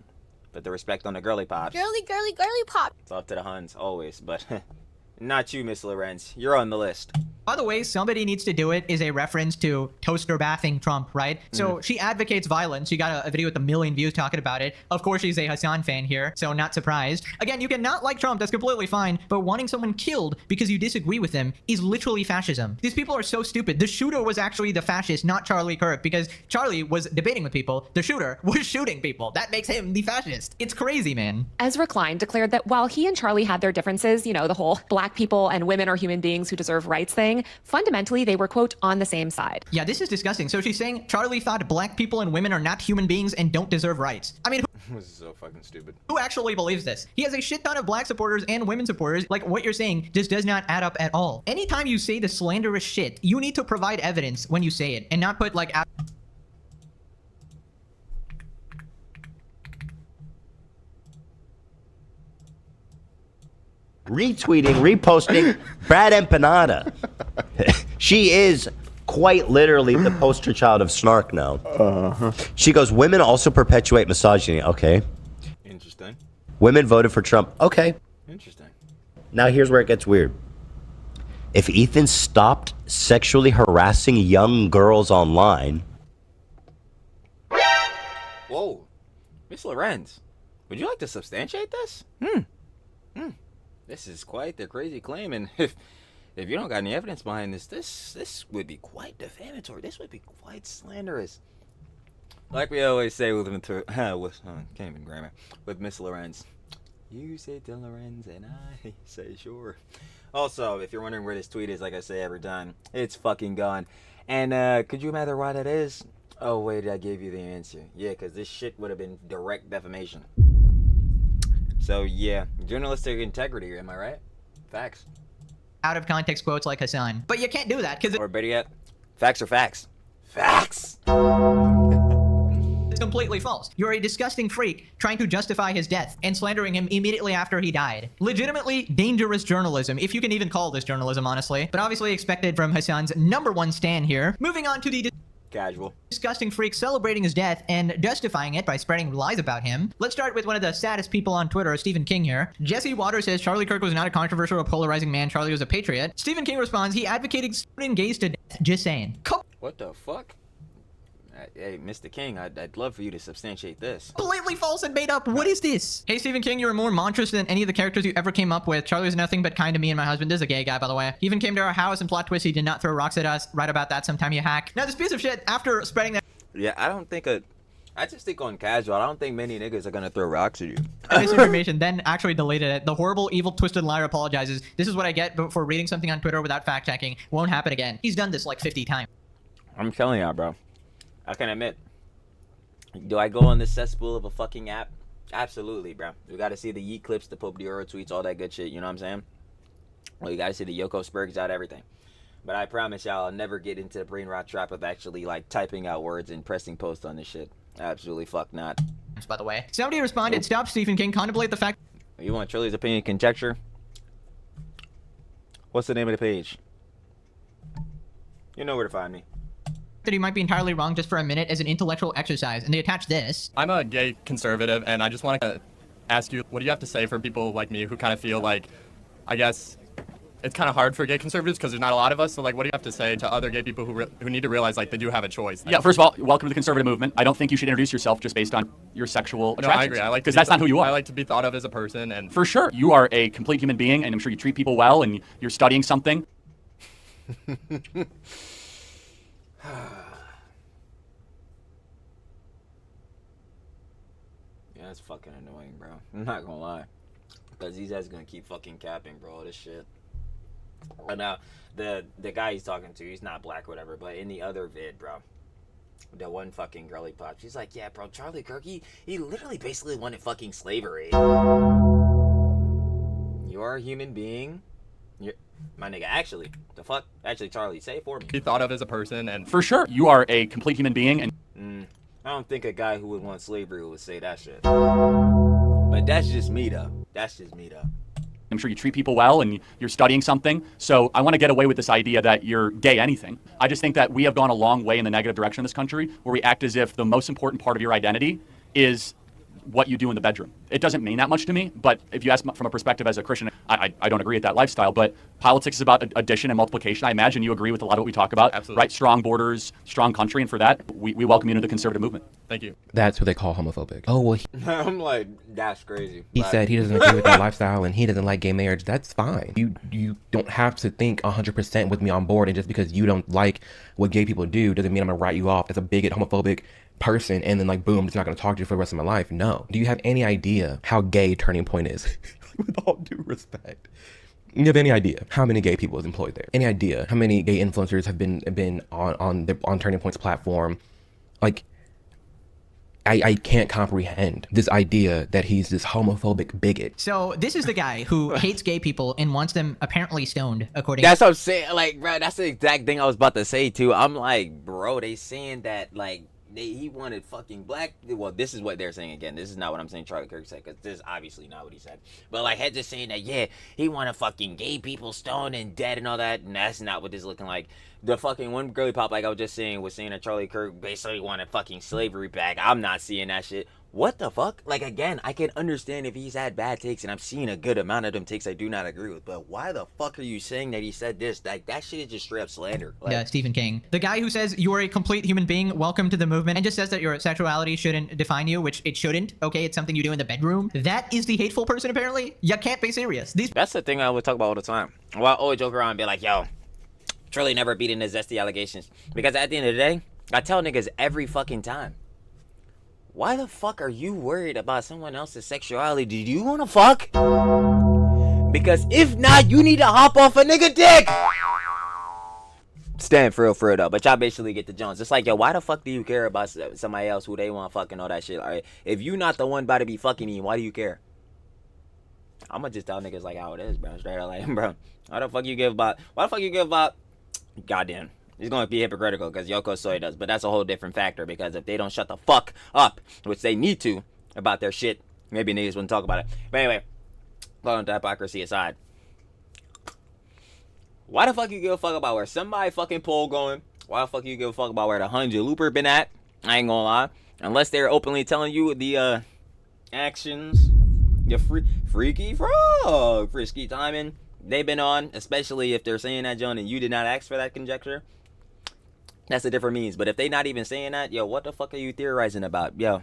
Put the respect on the girly pops. Girly, girly, girly pop. It's up to the Huns, always, but not you, Miss Lorenz. You're on the list. By the way, Somebody Needs to Do It is a reference to toaster bathing Trump, right? So she advocates violence. She got a video with 1 million views talking about it. Of course, she's a Hasan fan here, so not surprised. Again, you can not like Trump, that's completely fine, but wanting someone killed because you disagree with them is literally fascism. These people are so stupid. The shooter was actually the fascist, not Charlie Kirk, because Charlie was debating with people. The shooter was shooting people. That makes him the fascist. It's crazy, man. Ezra Klein declared that while he and Charlie had their differences, you know, the whole black people and women are human beings who deserve rights thing, saying fundamentally they were, quote, on the same side. Yeah, this is disgusting. So she's saying Charlie thought black people and women are not human beings and don't deserve rights. I mean, This is so fucking stupid. who actually believes this? He has a shit ton of black supporters and women supporters. Like, what you're saying just does not add up at all. Anytime you say the slanderous shit, you need to provide evidence when you say it and not put like... Retweeting, reposting Brad Empanada. She is quite literally the poster child of snark now. She goes, women also perpetuate misogyny. Okay. Interesting. Women voted for Trump. Okay. Interesting. Now here's where it gets weird. If Ethan stopped sexually harassing young girls online. Whoa. Miss Lorenz, would you like to substantiate this? This is quite the crazy claim, and if you don't got any evidence behind this would be quite defamatory. This would be quite slanderous. Like we always say with can't even grammar with Miss Lorenz. You say to Lorenz, and I say sure. Also, if you're wondering where this tweet is, like I say every time, it's fucking gone. And could you imagine why that is? Oh wait, I gave you the answer. Yeah, because this shit would have been direct defamation. So yeah, journalistic integrity, am I right? Facts. Out of context quotes like Hasan. But you can't do that because Or better yet, facts are facts. Facts! it's completely false. You're a disgusting freak trying to justify his death and slandering him immediately after he died. Legitimately dangerous journalism, if you can even call this journalism, honestly. But obviously expected from Hasan's #1 stan here. Moving on to the Casual. disgusting freak celebrating his death and justifying it by spreading lies about him. Let's start with one of the saddest people on Twitter, Stephen King here. Jesse Waters says Charlie Kirk was not a controversial or polarizing man. Charlie was a patriot. Stephen King responds, he advocated stoning gays to death. Just saying. What the fuck? Hey, Mr. King, I'd love for you to substantiate this. Completely false and made up. What is this? Hey, Stephen King, you're more monstrous than any of the characters you ever came up with. Charlie was nothing but kind to me and my husband. This is a gay guy, by the way. He even came to our house and plot twist. He did not throw rocks at us. Right about that sometime, you hack. Now, this piece of shit, after spreading that Yeah, I just think on casual, I don't think many niggas are gonna throw rocks at you. misinformation, then actually deleted it. The horrible, evil, twisted liar apologizes. This is what I get for reading something on Twitter without fact checking. Won't happen again. He's done this like 50 times. I'm telling you, bro. I can admit. Do I go on this cesspool of a fucking app? Absolutely, bro. We gotta see the Yeet clips, the Pope Dioro tweets, all that good shit, you know what I'm saying? Well, you gotta see the Yoko Spurgs out, everything. But I promise y'all, I'll never get into the brain rot trap of actually, like, typing out words and pressing post on this shit. Absolutely fuck not. By the way, somebody responded, stop Stephen King, contemplate the fact You want Trilly's opinion conjecture? What's the name of the page? You know where to find me. that he might be entirely wrong just for a minute as an intellectual exercise, and they attach this. I'm a gay conservative, and I just want to ask you, what do you have to say for people like me who kind of feel like, I guess, it's kind of hard for gay conservatives because there's not a lot of us, so like, what do you have to say to other gay people who need to realize like they do have a choice? Yeah, first of all, welcome to the conservative movement. I don't think you should introduce yourself just based on your sexual attractions. No, I agree. I like because that's not who you are. I like to be thought of as a person, and for sure, you are a complete human being, and I'm sure you treat people well, and you're studying something. Yeah, that's fucking annoying, bro. I'm not gonna lie. Because these guys gonna keep fucking capping, bro, all this shit. But now, the guy he's talking to, he's not black or whatever, but in the other vid, bro, the one fucking girly pop, she's like, yeah, bro, Charlie Kirk, he literally basically wanted fucking slavery. You are a human being. You're, my nigga, actually, the fuck? Actually, Charlie, say it for me. Be thought of as a person, and for sure, you are a complete human being, and I don't think a guy who would want slavery would say that shit. But that's just me, though. That's just me, though. I'm sure you treat people well, and you're studying something. So I want to get away with this idea that you're gay anything. I just think that we have gone a long way in the negative direction in this country, where we act as if the most important part of your identity is what you do in the bedroom. It doesn't mean that much to me, but if you ask from a perspective as a Christian, I don't agree with that lifestyle, but politics is about addition and multiplication. I imagine you agree with a lot of what we talk about. Absolutely. Right? Strong borders, strong country, and for that, we welcome you into the conservative movement. Thank you. That's what they call homophobic. Oh, well, I'm like, that's crazy. he said he doesn't agree with that lifestyle and he doesn't like gay marriage. That's fine. You don't have to think 100% with me on board, and just because you don't like what gay people do doesn't mean I'm going to write you off as a bigot, homophobic person, and then like boom, just not going to talk to you for the rest of my life. No. Do you have any idea how gay Turning Point is? With all due respect, You have any idea how many gay people is employed there? Any idea how many gay influencers have been on Turning Point's platform? Like, I can't comprehend this idea that he's this homophobic bigot. So this is the guy who hates gay people and wants them apparently stoned, according. That's what I'm saying. Like, bro, that's the exact thing I was about to say too. I'm like, bro, they saying that like he wanted fucking black. Well, this is what they're saying again. This is not what I'm saying Charlie Kirk said, because this is obviously not what he said. But like, heads just saying that, yeah, he wanted fucking gay people stoned and dead and all that, and that's not what this is looking like. The fucking one girly pop, like I was just saying, was saying that Charlie Kirk basically wanted fucking slavery back. I'm not seeing that shit. What the fuck? Like, again, I can understand if he's had bad takes, and I'm seeing a good amount of them takes I do not agree with. But why the fuck are you saying that he said this? Like, that shit is just straight up slander. Like, yeah, Stephen King. The guy who says you are a complete human being, welcome to the movement, and just says that your sexuality shouldn't define you, which it shouldn't. Okay, it's something you do in the bedroom. That is the hateful person, apparently. You can't be serious. That's the thing I would talk about all the time. Well, I always joke around and be like, yo, Trilly never beating the zesty allegations. Because at the end of the day, I tell niggas every fucking time, why the fuck are you worried about someone else's sexuality? Do you want to fuck? Because if not, you need to hop off a nigga dick. Stand for real though. But y'all basically get the Jones. It's like, yo, why the fuck do you care about somebody else who they want fucking all that shit? All right, if you not the one about to be fucking you, why do you care? I'ma just tell niggas like how it is, bro. Straight up, like, bro, why the fuck you give about? Why the fuck you give about? Goddamn. It's going to be hypocritical because Yoko Soy does, but that's a whole different factor, because if they don't shut the fuck up, which they need to, about their shit, maybe niggas wouldn't talk about it. But anyway, going to hypocrisy aside, why the fuck you give a fuck about where somebody fucking poll going? Why the fuck you give a fuck about where the 100 looper been at? I ain't gonna lie. Unless they're openly telling you the actions, your freaky frog, frisky timing they've been on, especially if they're saying that, John, and you did not ask for that conjecture. That's a different means. But if they not even saying that, yo, what the fuck are you theorizing about? Yo,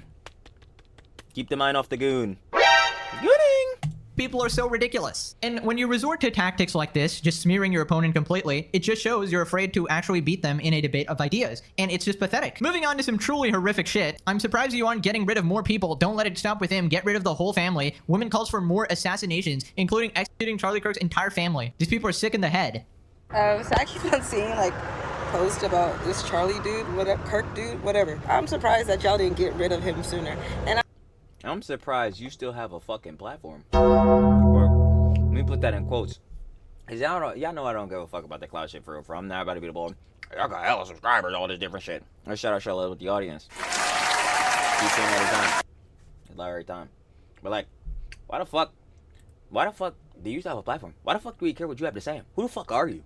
keep the mind off the goon. Gooning! People are so ridiculous. And when you resort to tactics like this, just smearing your opponent completely, it just shows you're afraid to actually beat them in a debate of ideas. And it's just pathetic. Moving on to some truly horrific shit. I'm surprised you aren't getting rid of more people. Don't let it stop with him. Get rid of the whole family. Women calls for more assassinations, including executing Charlie Kirk's entire family. These people are sick in the head. So I keep on seeing like posts about this Charlie dude, whatever, Kirk dude, whatever. I'm surprised that y'all didn't get rid of him sooner. And I'm surprised you still have a fucking platform. Or, let me put that in quotes. Cause y'all know I don't give a fuck about the cloud shit for real. I'm not about to be the bull. Y'all got hella subscribers, all this different shit. Let's shout out with the audience. Keep saying it every time. It's like every time. But like, why the fuck do you still have a platform? Why the fuck do we care what you have to say? Who the fuck are you?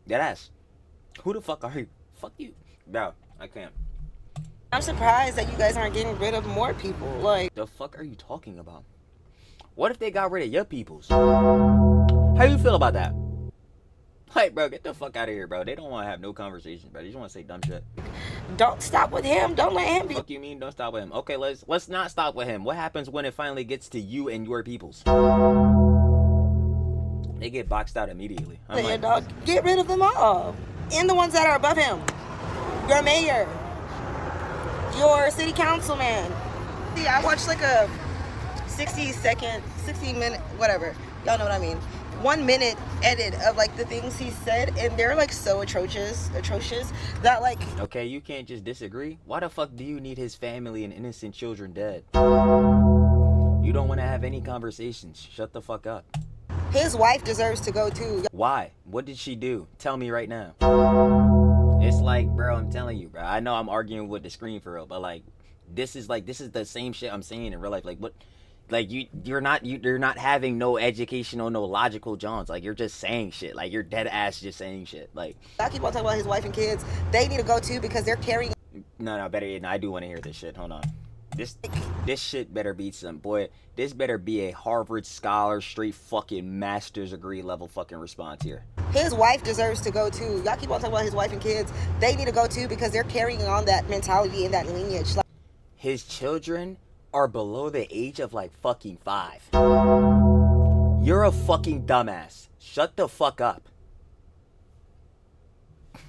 Deadass. Who the fuck are you? Fuck you. Bro, I can't. I'm surprised that you guys aren't getting rid of more people. Like, the fuck are you talking about? What if they got rid of your peoples? How you feel about that? Like, bro, get the fuck out of here, bro. They don't want to have no conversation, bro. They just want to say dumb shit. Don't stop with him. Don't let him be. Fuck you mean don't stop with him? Okay, let's not stop with him. What happens when it finally gets to you and your peoples? They get boxed out immediately. I'm like, dog, get rid of them all. And the ones that are above him. Your mayor. Your city councilman. See, I watched like a 60 minute, whatever. Y'all know what I mean. 1 minute edit of like the things he said, and they're like so atrocious that like. Okay, you can't just disagree. Why the fuck do you need his family and innocent children dead? You don't want to have any conversations. Shut the fuck up. His wife deserves to go too. Why? What did she do? Tell me right now. It's like, bro, I'm telling you, bro. I know I'm arguing with the screen for real, but like, this is the same shit I'm saying in real life. Like, what? Like, you're not having no educational, no logical Johns. Like, you're just saying shit. Like, you're dead ass just saying shit. Like, I keep on talking about his wife and kids. They need to go too because they're carrying. No, better. I do want to hear this shit. Hold on. This shit better be some boy. This better be a Harvard scholar, straight fucking master's degree level fucking response here. His wife deserves to go too. Y'all keep on talking about his wife and kids. They need to go too because they're carrying on that mentality and that lineage. Like, his children are below the age of like fucking 5. You're a fucking dumbass. Shut the fuck up.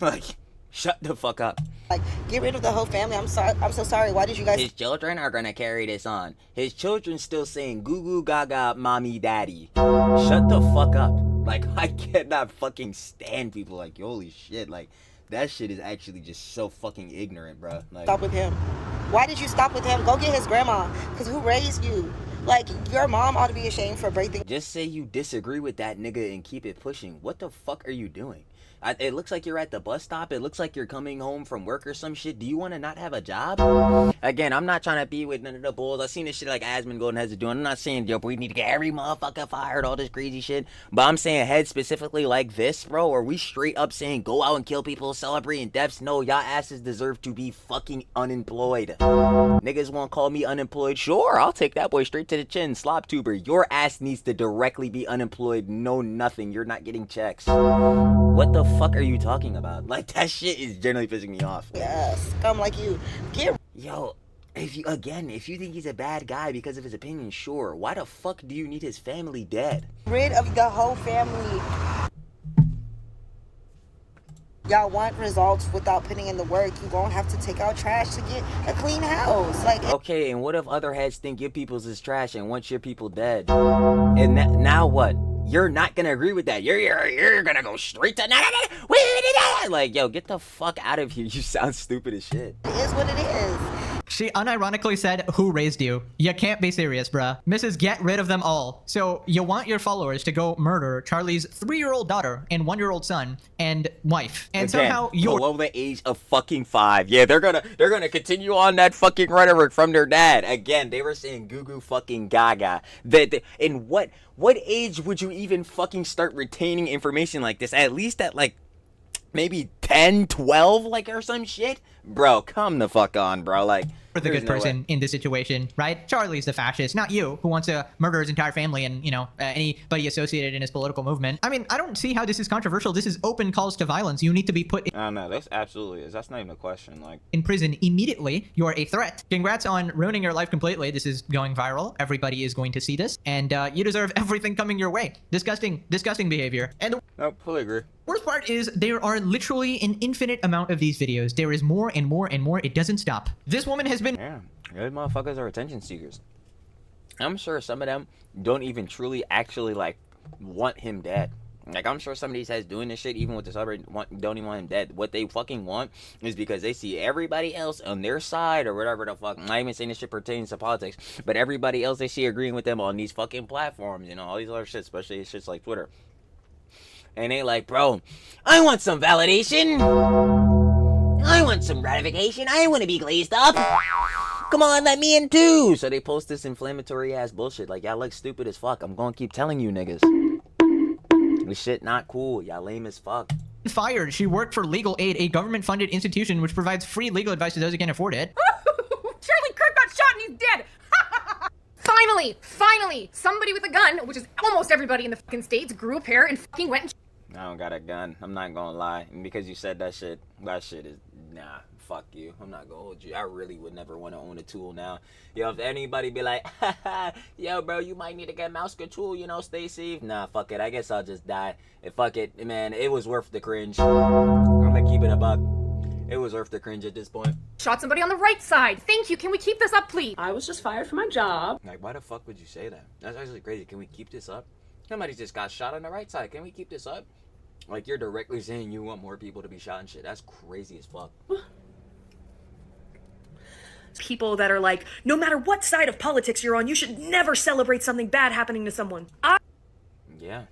Like, Shut the fuck up. Like, get rid of the whole family. I'm sorry. I'm so sorry. Why did you guys? His children are gonna carry this on. His children still saying goo goo gaga mommy daddy. Shut the fuck up. Like, I cannot fucking stand people like, holy shit. Like, that shit is actually just so fucking ignorant, bro. Like, Stop with him. Why did you stop with him? Go get his grandma. Because who raised you? Like, your mom ought to be ashamed for breaking. just say you disagree with that nigga and keep it pushing. What the fuck are you doing? It looks like you're at the bus stop. It looks like you're coming home from work or some shit. Do you want to not have a job? Again, I'm not trying to be with none of the bulls. I've seen this shit like Asmon Golden Heads are doing. I'm not saying, yo, we need to get every motherfucker fired, all this crazy shit. But I'm saying heads specifically like this, bro. Are we straight up saying go out and kill people, celebrating deaths? No, y'all asses deserve to be fucking unemployed. Niggas want to call me unemployed? Sure, I'll take that boy straight to the chin. Slop tuber. Your ass needs to directly be unemployed. No, nothing. You're not getting checks. What the fuck are you talking about? Like, that shit is generally pissing me off. Yes, I'm like you. Get. Yo, if you think he's a bad guy because of his opinion, sure. Why the fuck do you need his family dead? Rid of the whole family. Y'all want results without putting in the work. You won't have to take out trash to get a clean house. Like, okay, and what if other heads think your people's is trash and want your people dead? And now what? You're not gonna agree with that. You're gonna go straight to like, yo, get the fuck out of here. You sound stupid as shit. It is what it is. She unironically said, who raised you? You can't be serious, bruh. Mrs. Get rid of them all. So you want your followers to go murder Charlie's 3-year-old daughter and 1-year-old son and wife. And again, somehow you're below the age of fucking 5. Yeah, they're gonna continue on that fucking rhetoric from their dad. Again, they were saying goo goo fucking gaga. In what age would you even fucking start retaining information like this? At least at like maybe 10, 12, like, or some shit? Bro, come the fuck on, bro. Like, the good person in this situation, right? Charlie's the fascist, not you, who wants to murder his entire family and, you know, anybody associated in his political movement. I mean, I don't see how this is controversial. This is open calls to violence. You need to be put in. No, this absolutely is. That's not even a question. Like, in prison immediately. You're a threat. Congrats on ruining your life completely. This is going viral. Everybody is going to see this, and you deserve everything coming your way. Disgusting behavior. And no, fully agree. Worst part is there are literally an infinite amount of these videos. There is more and more and more. It doesn't stop. This woman has been. Yeah, those motherfuckers are attention seekers. I'm sure some of them don't even truly actually like want him dead. Like, I'm sure some of these heads doing this shit, even with the celebrity, don't even want him dead. What they fucking want is because they see everybody else on their side or whatever the fuck. I'm not even saying this shit pertains to politics, but everybody else they see agreeing with them on these fucking platforms, you know, all these other shit, especially shits like Twitter. And they like, bro, I want some validation. I want some gratification. I want to be glazed up. Come on, let me in too. So they post this inflammatory ass bullshit. Like, y'all look stupid as fuck. I'm gonna keep telling you niggas. This shit not cool. Y'all lame as fuck. Fired. She worked for Legal Aid, a government-funded institution which provides free legal advice to those who can't afford it. Charlie Kirk got shot and he's dead. Finally, somebody with a gun, which is almost everybody in the fucking states, grew a pair and fucking went and I don't got a gun. I'm not gonna lie. And because you said that shit is, nah, fuck you. I'm not gonna hold you. I really would never want to own a tool now. Yo, if anybody be like, yo, bro, you might need to get a mouse tool, you know, stay safe. Nah, fuck it. I guess I'll just die. And fuck it, man, it was worth the cringe. I'm gonna keep it a buck. It was worth the cringe at this point. shot somebody on the right side. Thank you. Can we keep this up, please? I was just fired from my job. Like, why the fuck would you say that? That's actually crazy. Can we keep this up? Somebody just got shot on the right side. Can we keep this up? Like, you're directly saying you want more people to be shot and shit. That's crazy as fuck. People that are like, no matter what side of politics you're on, you should never celebrate something bad happening to someone. Yeah.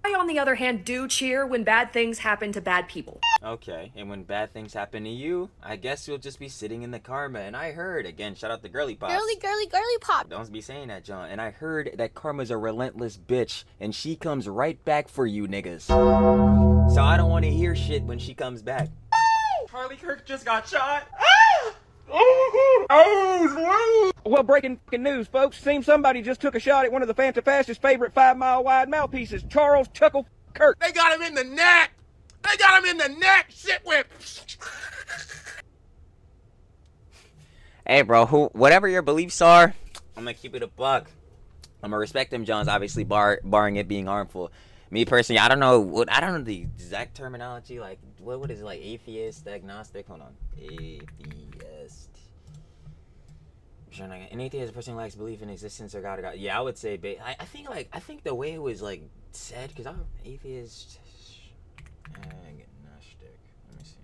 I, on the other hand, do cheer when bad things happen to bad people. Okay, and when bad things happen to you, I guess you'll just be sitting in the karma. And I heard, again, shout out to Girly Pop. Girly Pop. Don't be saying that, John. And I heard that karma's a relentless bitch, and she comes right back for you niggas. So I don't want to hear shit when she comes back. Charlie Kirk just got shot. Well, breaking news, folks. Seems somebody just took a shot at one of the Fantafast's favorite 5-mile-wide mouthpieces, Charles Chuckle Kirk. They got him in the neck! They got him in the neck! Shit whip! Hey, bro, whatever your beliefs are, I'm gonna keep it a buck. I'm gonna respect them, Johns, obviously, barring it being harmful. Me personally, I don't know the exact terminology. Like, what is it, like atheist, agnostic? Hold on, atheist. An atheist is a person who lacks belief in existence or God. Yeah, I would say. I think the way it was like said, because I'm atheist, agnostic. Let me see.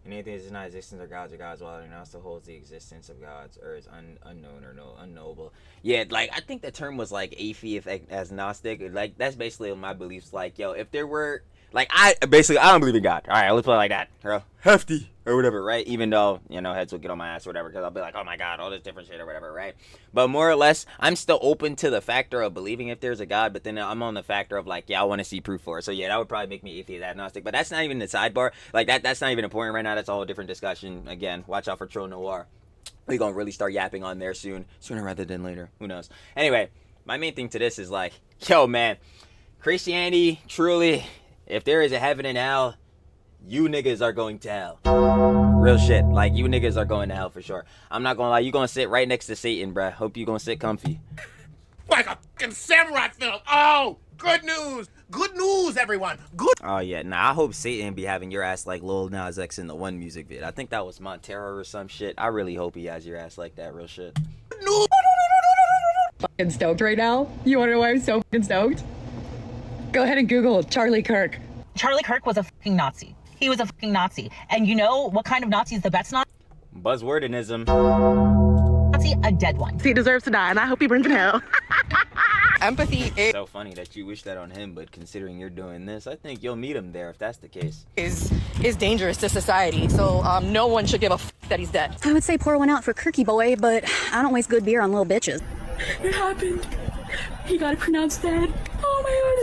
An atheist is not existence or gods, while it also holds the existence of gods or is unknown or unknowable. Yeah, like I think the term was like atheist, agnostic. Like that's basically my beliefs. Like, yo, if there were like I don't believe in God. All right, let's put it like that. Bro. Hefty or whatever, right? Even though, you know, heads will get on my ass or whatever, because I'll be like, oh my God, all this different shit or whatever, right? But more or less, I'm still open to the factor of believing if there's a God, but then I'm on the factor of like, yeah, I want to see proof for it. So yeah, that would probably make me atheist agnostic, but that's not even the sidebar. Like that's not even important right now. That's a whole different discussion. Again, watch out for Troll Noir. We're going to really start yapping on there sooner rather than later. Who knows? Anyway, my main thing to this is like, yo, man, Christianity, truly, if there is a heaven and hell, you niggas are going to hell. Real shit. Like, you niggas are going to hell for sure. I'm not gonna lie. You gonna sit right next to Satan, bruh. Hope you gonna sit comfy. Like a fucking samurai film. Oh, good news. Good news, everyone. Good. Oh, yeah. Nah, I hope Satan be having your ass like Lil Nas X in the one music vid. I think that was Montero or some shit. I really hope he has your ass like that. Real shit. news. Fucking stoked right now. You wanna know why I'm so fucking stoked? Go ahead and Google Charlie Kirk. Charlie Kirk was a fucking Nazi. He was a fucking Nazi. And you know what kind of Nazi is the best Nazi? Buzzwordinism. Nazi, a dead one. He deserves to die, and I hope he burns in hell. Empathy is so funny that you wish that on him, but considering you're doing this, I think you'll meet him there if that's the case. Is dangerous to society, so no one should give a that he's dead. I would say pour one out for Kirky boy, but I don't waste good beer on little bitches. It happened. He got pronounced dead. Oh my god,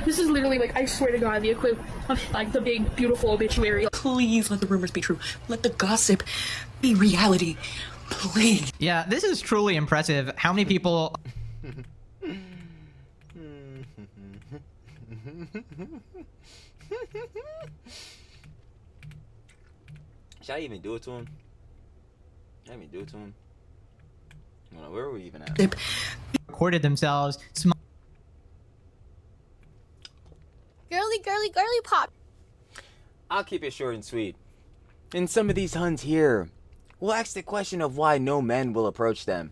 this is literally like, I swear to God, the equivalent of like the big, beautiful obituary. Please let the rumors be true. Let the gossip be reality. Please. Yeah, this is truly impressive. How many people... Should I even do it to him? Should I even do it to him? Where are we even at? Recorded themselves. Girly, girly, girly pop. I'll keep it short and sweet. And some of these Huns here will ask the question of why no men will approach them.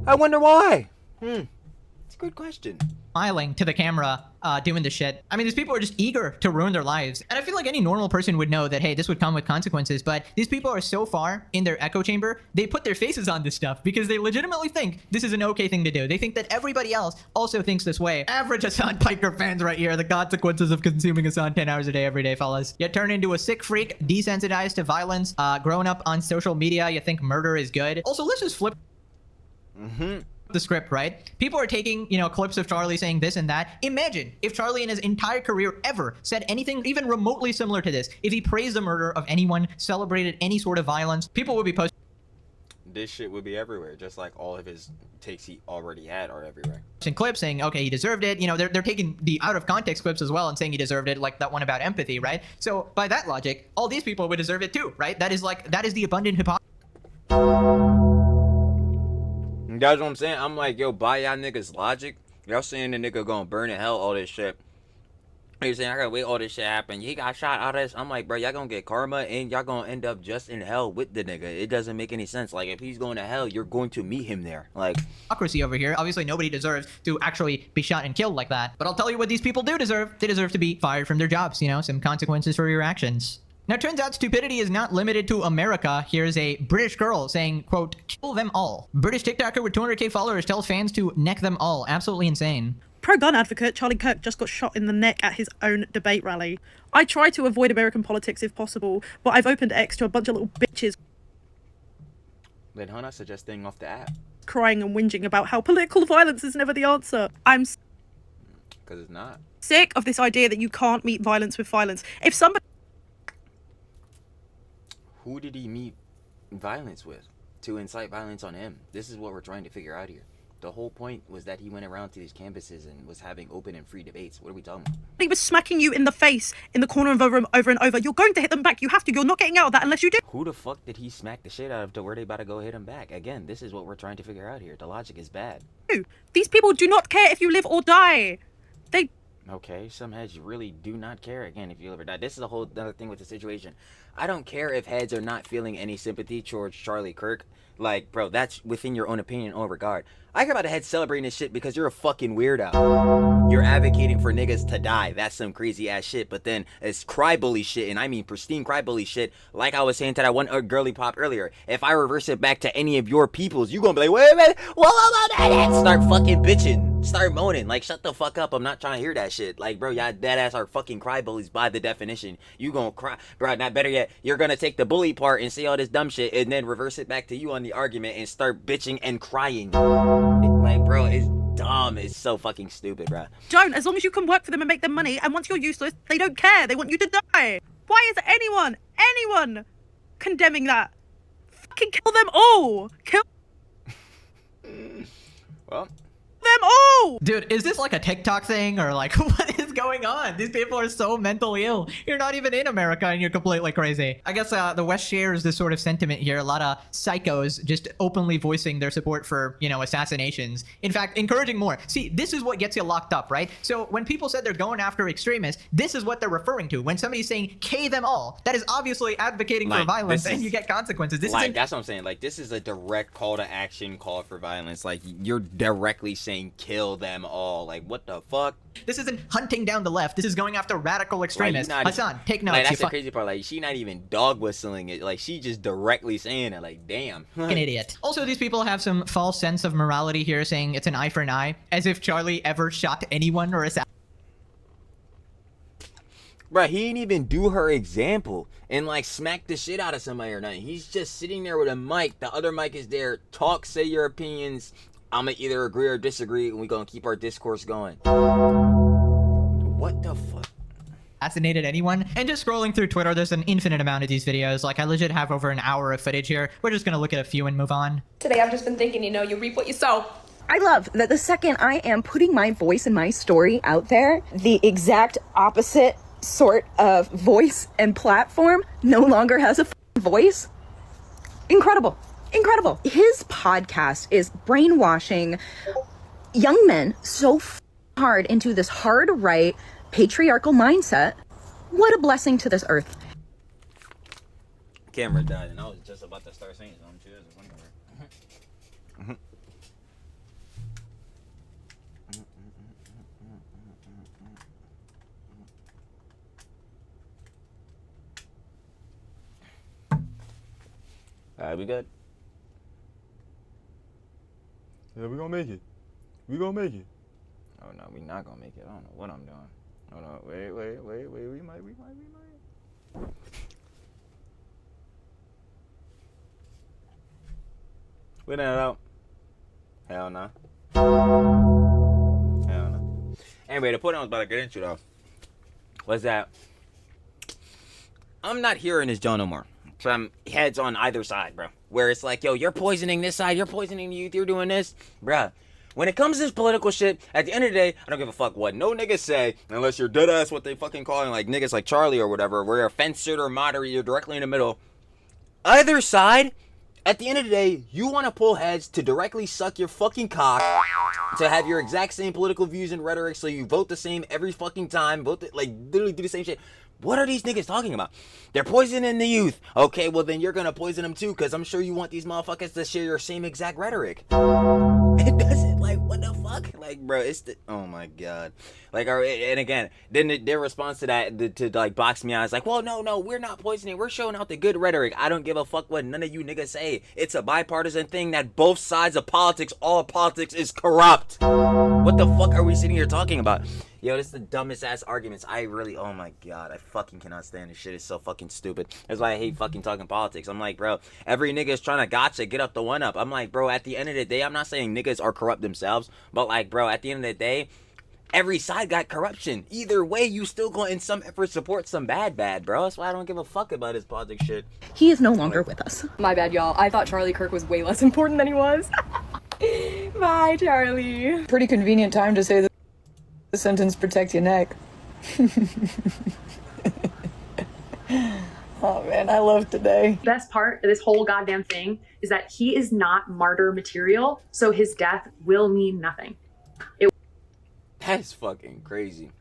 I wonder why. It's a good question. Smiling to the camera, doing the shit. I mean, these people are just eager to ruin their lives. And I feel like any normal person would know that, hey, this would come with consequences. But these people are so far in their echo chamber, they put their faces on this stuff because they legitimately think this is an okay thing to do. They think that everybody else also thinks this way. Average Hasan Piker fans right here. The consequences of consuming Hasan 10 hours a day every day, fellas. You turn into a sick freak, desensitized to violence, growing up on social media, you think murder is good. Also, let's just flip the script, right? People are taking, you know, clips of Charlie saying this and that. Imagine if Charlie in his entire career ever said anything even remotely similar to this. If he praised the murder of anyone, celebrated any sort of violence, people would be posting. This shit would be everywhere, just like all of his takes he already had are everywhere. Clips saying, okay, he deserved it. You know, they're taking the out of context clips as well and saying he deserved it, like that one about empathy, right? So by that logic, all these people would deserve it too, right? That is the abundant hypocrisy. That's what I'm saying. I'm like, yo, by y'all niggas logic, y'all saying the nigga gonna burn in hell, all this shit. You're saying I gotta wait all this shit happen. He got shot, all this. I'm like, bro, y'all gonna get karma and y'all gonna end up just in hell with the nigga. It doesn't make any sense. Like, if he's going to hell, you're going to meet him there. Like, hypocrisy over here. Obviously, nobody deserves to actually be shot and killed like that. But I'll tell you what these people do deserve. They deserve to be fired from their jobs. You know, some consequences for your actions. Now, it turns out stupidity is not limited to America. Here's a British girl saying, quote, kill them all. British TikToker with 200k followers tells fans to neck them all. Absolutely insane. Pro-gun advocate Charlie Kirk just got shot in the neck at his own debate rally. I try to avoid American politics if possible, but I've opened X to a bunch of little bitches then Hannah suggests staying off the app. Crying and whinging about how political violence is never the answer. I'm because it's not. Sick of this idea that you can't meet violence with violence. If somebody... Who did he meet violence with to incite violence on him? This is what we're trying to figure out here. The whole point was that he went around to these campuses and was having open and free debates. What are we talking about? He was smacking you in the face in the corner of a room over and over. You're going to hit them back. You have to. You're not getting out of that unless you do. Who the fuck did he smack the shit out of to where they about to go hit him back? Again, this is what we're trying to figure out here. The logic is bad. These people do not care if you live or die. They... Okay, some heads really do not care, again, if you live or die. This is a whole other thing with the situation. I don't care if heads are not feeling any sympathy towards Charlie Kirk. Like, bro, that's within your own opinion or regard. I care about the heads celebrating this shit because you're a fucking weirdo. You're advocating for niggas to die. That's some crazy ass shit. But then it's cry-bully shit, and I mean pristine cry-bully shit. Like I was saying to that one girly pop earlier. If I reverse it back to any of your peoples, you gonna be like, wait a minute, whoa, start fucking bitching. Start moaning. Like, shut the fuck up. I'm not trying to hear that shit. Like, bro, y'all dead ass are fucking cry-bullies by the definition. You gonna cry. Bro, not better yet, you're gonna take the bully part and say all this dumb shit and then reverse it back to you on the argument and start bitching and crying. Like, bro, it's dumb. It's so fucking stupid, bro. Don't. As long as you can work for them and make them money, and once you're useless, they don't care. They want you to die. Why is anyone condemning that? Fucking kill them all. Kill Well, them all. Dude, is this like a TikTok thing or like what is going on? These people are so mentally ill. You're not even in America and you're completely crazy. I guess the West shares this sort of sentiment here. A lot of psychos just openly voicing their support for, you know, assassinations. In fact, encouraging more. See, this is what gets you locked up, right? So when people said they're going after extremists, this is what they're referring to. When somebody's saying K them all, that is obviously advocating for violence and you get consequences. This like, is that's what I'm saying. Like, this is a direct call to action, call for violence. Like, you're directly saying kill them all. Like, what the fuck? This isn't hunting down the left. This is going after radical extremists. Like, Hasan, take notes. Like, that's the crazy part. Like, she not even dog whistling it. Like, she just directly saying it. Like, damn. An idiot. Also, these people have some false sense of morality here, saying it's an eye for an eye, as if Charlie ever shot anyone or assassinated. Bruh, he didn't even do her example and like smack the shit out of somebody or nothing. He's just sitting there with a mic. The other mic is there. Talk, say your opinions. I'm gonna either agree or disagree, and we're gonna keep our discourse going. What the fuck? Assassinated anyone? And just scrolling through Twitter, there's an infinite amount of these videos. Like, I legit have over an hour of footage here. We're just gonna look at a few and move on. Today I've just been thinking, you know, you reap what you sow. I love that the second I am putting my voice and my story out there, the exact opposite sort of voice and platform no longer has a voice. Incredible. Incredible. His podcast is brainwashing young men so hard into this hard right patriarchal mindset. What a blessing to this earth. Camera died, and I was just about to start saying something too. Alright, we good? Yeah, we gonna make it. We gonna make it. Oh no, we not gonna make it. I don't know what I'm doing. Hold on, wait. We might. We done it out. Hell no. Hell no. Anyway, the point I was about to get into though was that I'm not hearing this Joe no more. From heads on either side, bro. Where it's like, yo, you're poisoning this side, you're poisoning the youth, you're doing this. Bruh, when it comes to this political shit, at the end of the day, I don't give a fuck what no niggas say, unless you're dead ass what they fucking calling like niggas like Charlie or whatever, where you're a fence sitter or moderate, you're directly in the middle. Either side, at the end of the day, you want to pull heads to directly suck your fucking cock, to have your exact same political views and rhetoric, so you vote the same every fucking time, like literally do the same shit. What are these niggas talking about? They're poisoning the youth. Okay, well then you're gonna poison them too, because I'm sure you want these motherfuckers to share your same exact rhetoric. It doesn't, like, what the fuck? Like, bro, it's the, oh my god. Like, and again, then their response to that, to like box me out, is like, well, no, we're not poisoning, we're showing out the good rhetoric. I don't give a fuck what none of you niggas say. It's a bipartisan thing that both sides of politics, all politics is corrupt. What the fuck are we sitting here talking about? Yo, this is the dumbest ass arguments. I really, oh my god, I fucking cannot stand this shit. It's so fucking stupid. That's why I hate fucking talking politics. I'm like, bro, every nigga is trying to gotcha, get up the one up. I'm like, bro, at the end of the day, I'm not saying niggas are corrupt themselves, but like, bro, at the end of the day, every side got corruption. Either way, you still going in some effort support some bad, bro. That's why I don't give a fuck about his politics shit. He is no longer with us. My bad, y'all. I thought Charlie Kirk was way less important than he was. Bye, Charlie. Pretty convenient time to say the sentence protect your neck. Oh man, I love today. Best part of this whole goddamn thing is that he is not martyr material, so his death will mean nothing. That's fucking crazy.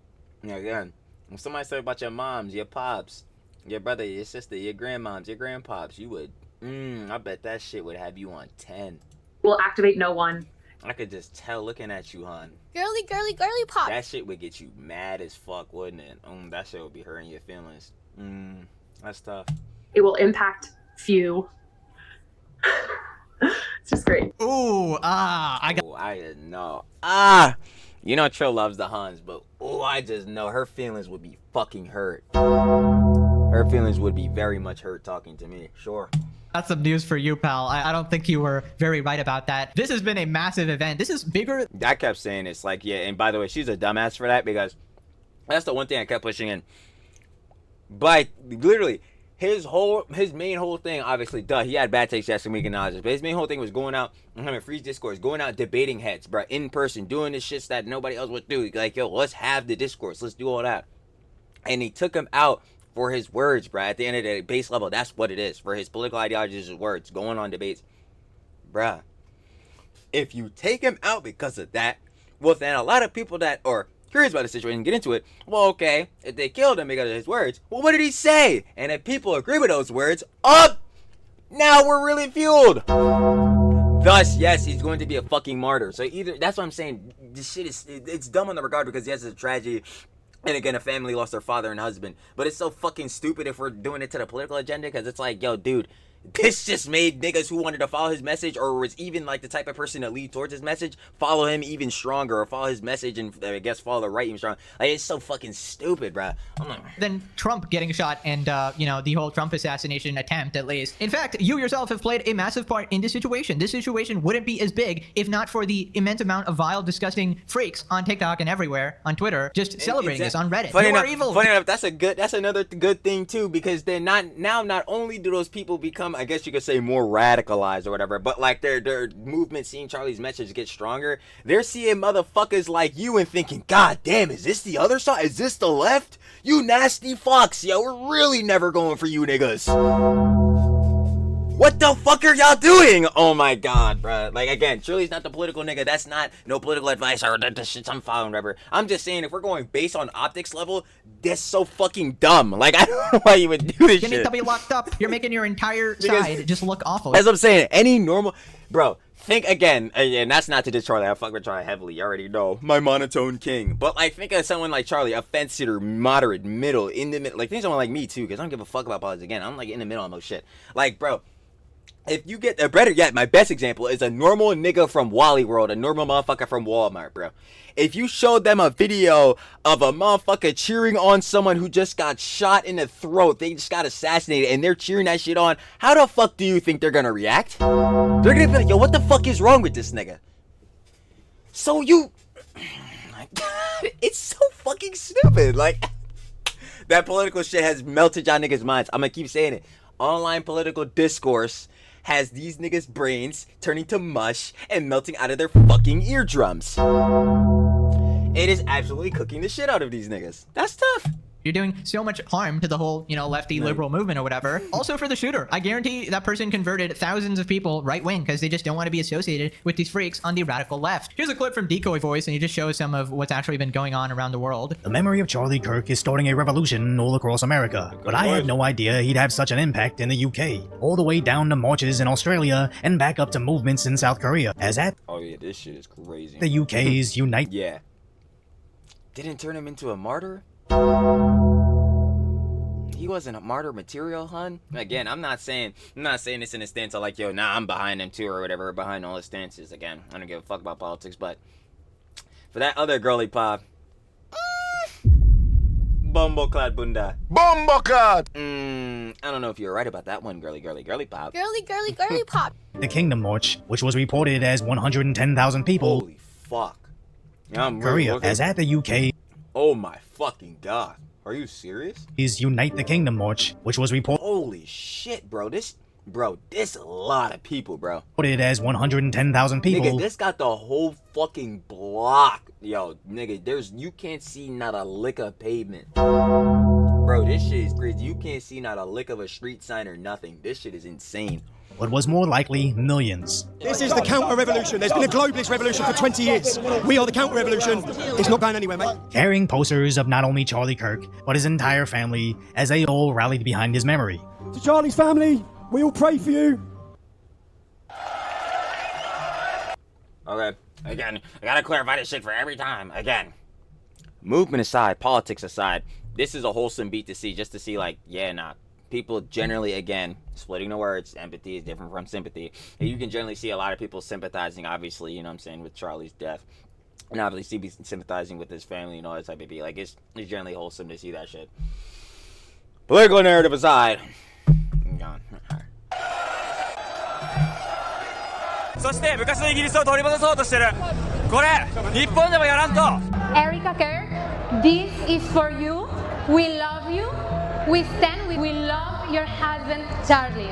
Yeah, again, if somebody said about your moms, your pops, your brother, your sister, your grandmoms, your grandpops, you would, I bet that shit would have you on 10. Will activate no one. I could just tell looking at you, hon. Girly, girly, girly pop. That shit would get you mad as fuck, wouldn't it? That shit would be hurting your feelings. That's tough. It will impact few. It's just great. Ooh, I got. I didn't know. You know Trill loves the Huns, but I just know her feelings would be fucking hurt. Her feelings would be very much hurt talking to me. Sure. That's some news for you, pal. I don't think you were very right about that. This has been a massive event. This is bigger. I kept saying it's like, yeah, and by the way, she's a dumbass for that because that's the one thing I kept pushing in. But literally, his main whole thing, obviously, he had bad takes last week and knowledge, but his main whole thing was going out and having free discourse, going out debating heads, bro, in person, doing the shit that nobody else would do. Like, yo, let's have the discourse, let's do all that. And he took him out for his words, bro. At the end of the day, base level, that's what it is. For his political ideologies, his words, going on debates. Bruh, if you take him out because of that, well, then a lot of people that are curious about the situation get into it. Well, okay, if they killed him because of his words, well, what did he say? And if people agree with those words, now we're really fueled. Thus, yes, he's going to be a fucking martyr. So either, that's what I'm saying, this shit is, it's dumb on the regard because yes, it's a tragedy. And again, a family lost their father and husband. But it's so fucking stupid if we're doing it to the political agenda because it's like, yo, dude, this just made niggas who wanted to follow his message or was even like the type of person to lead towards his message follow him even stronger or follow his message and I guess follow the right even stronger. Like, it's so fucking stupid, bro. Then Trump getting shot and, the whole Trump assassination attempt, at least. In fact, you yourself have played a massive part in this situation. This situation wouldn't be as big if not for the immense amount of vile, disgusting freaks on TikTok and everywhere on Twitter just celebrating this on Reddit. Funny You are enough, evil. funny enough, that's another good thing too because they're not only do those people become, I guess you could say, more radicalized or whatever, but like their movement seeing Charlie's message get stronger, they're seeing motherfuckers like you and thinking, God damn, is this the other side? Is this the left? You nasty fucks, yo, we're really never going for you niggas. What the fuck are y'all doing? Oh my god, bro. Like, again, Shirley's not the political nigga. That's not no political advice or the shit I'm following, whatever. I'm just saying, if we're going based on optics level, that's so fucking dumb. Like, I don't know why you would do this You need shit. to be locked up. You're making your entire side just look awful. As I'm saying, any normal... Bro, think again, and that's not to diss Charlie. I fuck with Charlie heavily. You already know. My monotone king. But, like, think of someone like Charlie, a fence-sitter, moderate, middle, in the middle. Like, think of someone like me, too, because I don't give a fuck about politics. Again, I'm, like, in the middle on most shit. Like, bro... If you get a better yet, my best example is a normal nigga from Wally World, a normal motherfucker from Walmart, bro. If you showed them a video of a motherfucker cheering on someone who just got shot in the throat, they just got assassinated, and they're cheering that shit on, how the fuck do you think they're gonna react? They're gonna be like, yo, what the fuck is wrong with this nigga? So you... It's so fucking stupid. Like, that political shit has melted y'all niggas' minds. I'm gonna keep saying it. Online political discourse has these niggas' brains turning to mush and melting out of their fucking eardrums. It is absolutely cooking the shit out of these niggas. That's tough. You're doing so much harm to the whole, lefty liberal movement or whatever. Also for the shooter, I guarantee that person converted thousands of people right-wing because they just don't want to be associated with these freaks on the radical left. Here's a clip from Decoy Voice, and he just shows some of what's actually been going on around the world. The memory of Charlie Kirk is starting a revolution all across America, but I had no idea he'd have such an impact in the UK, all the way down to marches in Australia and back up to movements in South Korea. As at Oh yeah, this shit is crazy. the UK's Unite. Yeah. Didn't turn him into a martyr? He wasn't a martyr material, hun. Again, I'm not saying this in a stance of like, yo, nah, I'm behind him too or whatever, behind all his stances. Again, I don't give a fuck about politics, but for that other girly pop, Bumbleclad Bunda. Bumbleclad! I don't know if you're right about that one, girly pop. Girly, girly, girly pop. The Kingdom March, which was reported as 110,000 people. Holy fuck. I'm Korea, really as at the UK Oh my fucking god. Are you serious? is Unite the Kingdom March, which was reported. Holy shit, bro. This Bro, this a lot of people, bro. Voted as 110,000 people. Nigga, this got the whole fucking block. Yo, nigga, you can't see not a lick of pavement. Bro, this shit is crazy. You can't see not a lick of a street sign or nothing. This shit is insane. What was more likely, millions. This is the counter-revolution. There's been a globalist revolution for 20 years. We are the counter-revolution. It's not going anywhere, mate. Carrying posters of not only Charlie Kirk, but his entire family as they all rallied behind his memory. To Charlie's family, we all pray for you. Okay, again, I gotta clarify this shit for every time. Again, movement aside, politics aside, this is a wholesome beat to see, just to see, like, yeah, nah. People generally, again, splitting the words, empathy is different from sympathy. And you can generally see a lot of people sympathizing, obviously, you know what I'm saying, with Charlie's death. And obviously sympathizing with his family and all that type of thing. Like, it's generally wholesome to see that shit. Political narrative aside. I'm gone. そして昔のイギリスを取り戻そうとしてるこれ日本でもやらんと Erica Kirk, this is for you. We love you. We stand with. We love your husband, Charlie.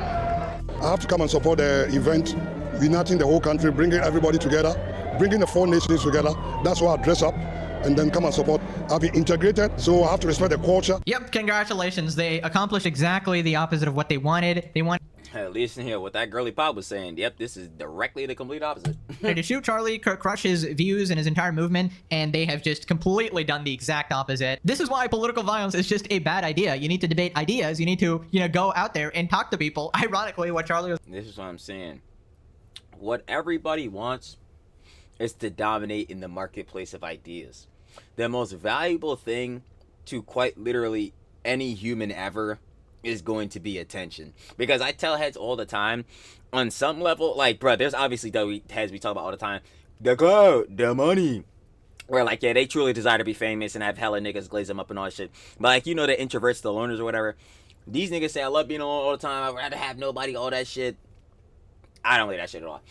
I have to come and support the event, uniting the whole country, bringing everybody together, bringing the 4 nations together. That's why I dress up and then come and support. I'll be integrated, so I have to respect the culture. Yep, congratulations. They accomplished exactly the opposite of what they wanted. They wanted Listen here, what that girly pop was saying. Yep, this is directly the complete opposite. to shoot Charlie, crush his views and his entire movement, and they have just completely done the exact opposite. This is why political violence is just a bad idea. You need to debate ideas. You need to, go out there and talk to people. Ironically, what Charlie was... This is what I'm saying. What everybody wants is to dominate in the marketplace of ideas. The most valuable thing to quite literally any human ever is going to be attention. Because I tell heads all the time, on some level, like, bro, there's obviously heads we talk about all the time, the clout, the money, where, like, yeah, they truly desire to be famous and have hella niggas glaze them up and all that shit. But, like, the introverts, the loners or whatever, these niggas say, I love being alone all the time, I'd rather have nobody, all that shit. I don't like that shit at all.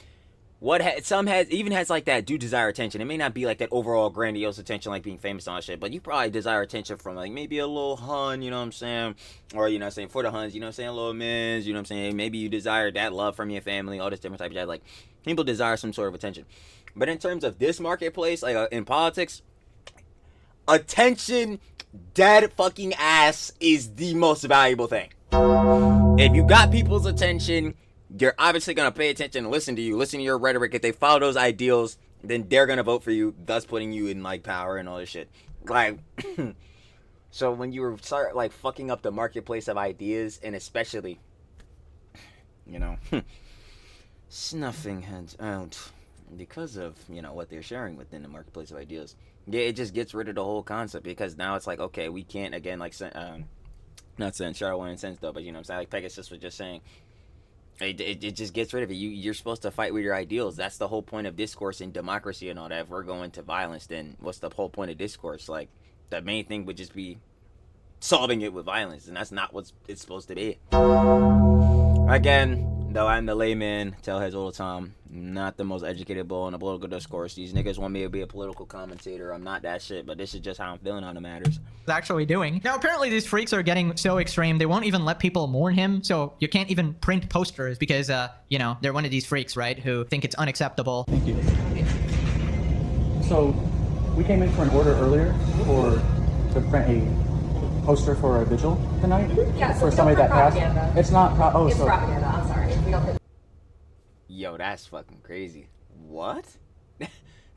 Some heads, even heads like that, do desire attention. It may not be like that overall grandiose attention like being famous on shit, but you probably desire attention from like maybe a little hun, you know what I'm saying? Or, you know what I'm saying, for the huns, you know what I'm saying, little mins, you know what I'm saying? Maybe you desire that love from your family, all this different type of shit. Like, people desire some sort of attention. But in terms of this marketplace, like in politics, attention, dead fucking ass is the most valuable thing. If you got people's attention, you're obviously going to pay attention and listen to you, listen to your rhetoric. If they follow those ideals, then they're going to vote for you, thus putting you in, like, power and all this shit. Like, so when you start, like, fucking up the marketplace of ideas, and especially, snuffing heads out because of, what they're sharing within the marketplace of ideas, yeah, it just gets rid of the whole concept, because now it's like, okay, we can't, again, like, not saying Charlotte in sense, though, but, I'm saying, like Pegasus was just saying, it just gets rid of it. You're supposed to fight with your ideals. That's the whole point of discourse and democracy and all that. If we're going to violence, then what's the whole point of discourse? Like, the main thing would just be solving it with violence, and that's not what it's supposed to be. Again, though I'm the layman, tell heads all the time, not the most educated bull in the political discourse. These niggas want me to be a political commentator. I'm not that shit, but this is just how I'm feeling on the matters. Actually doing. Now, apparently these freaks are getting so extreme, they won't even let people mourn him, so you can't even print posters because, they're one of these freaks, right, who think it's unacceptable. Thank you. So, we came in for an order earlier to print a poster for a vigil tonight? Yeah, so for somebody that passed? It's not it's propaganda, I'm sorry. We don't... Yo, that's fucking crazy. What?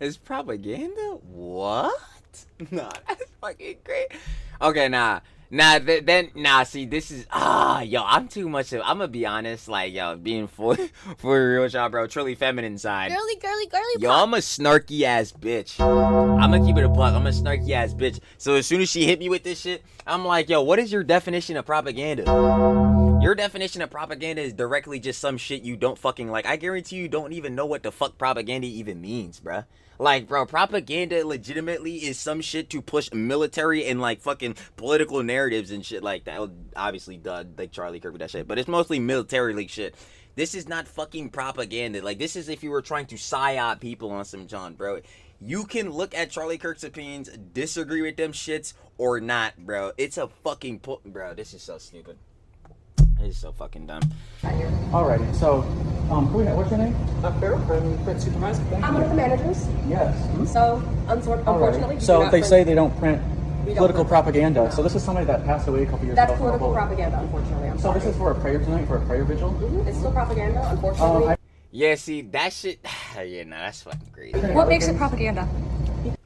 It's propaganda? What? Nah, that's fucking great. Okay, see, this is, yo, I'm too much of, I'm gonna be honest, like, yo, being for real, y'all, bro, truly feminine side. Girly, Yo, I'm a snarky ass bitch. I'm gonna keep it a buck. I'm a snarky ass bitch. So as soon as she hit me with this shit, I'm like, yo, what is your definition of propaganda? Your definition of propaganda is directly just some shit you don't fucking like. I guarantee you don't even know what the fuck propaganda even means, bruh. Like, bro, propaganda legitimately is some shit to push military and, like, fucking political narratives and shit like that. Well, obviously, like, Charlie Kirk with that shit. But it's mostly military shit. This is not fucking propaganda. Like, this is if you were trying to psyop people on some John, bro. You can look at Charlie Kirk's opinions, disagree with them shits, or not, bro. It's a fucking... Bro, this is so stupid. It's so fucking dumb. Alrighty, so, what's your name? Farrell, I'm print supervisor. I'm one of the managers. Yes. So, unfortunately, we do So not they print- say they don't print we don't political print. propaganda. So this is somebody that passed away a couple years That's ago. political propaganda, unfortunately. I'm So sorry. this is for a prayer tonight, for a prayer vigil? It's still propaganda, unfortunately. Yeah, see, that shit... yeah, nah, that's fucking crazy. What makes it propaganda?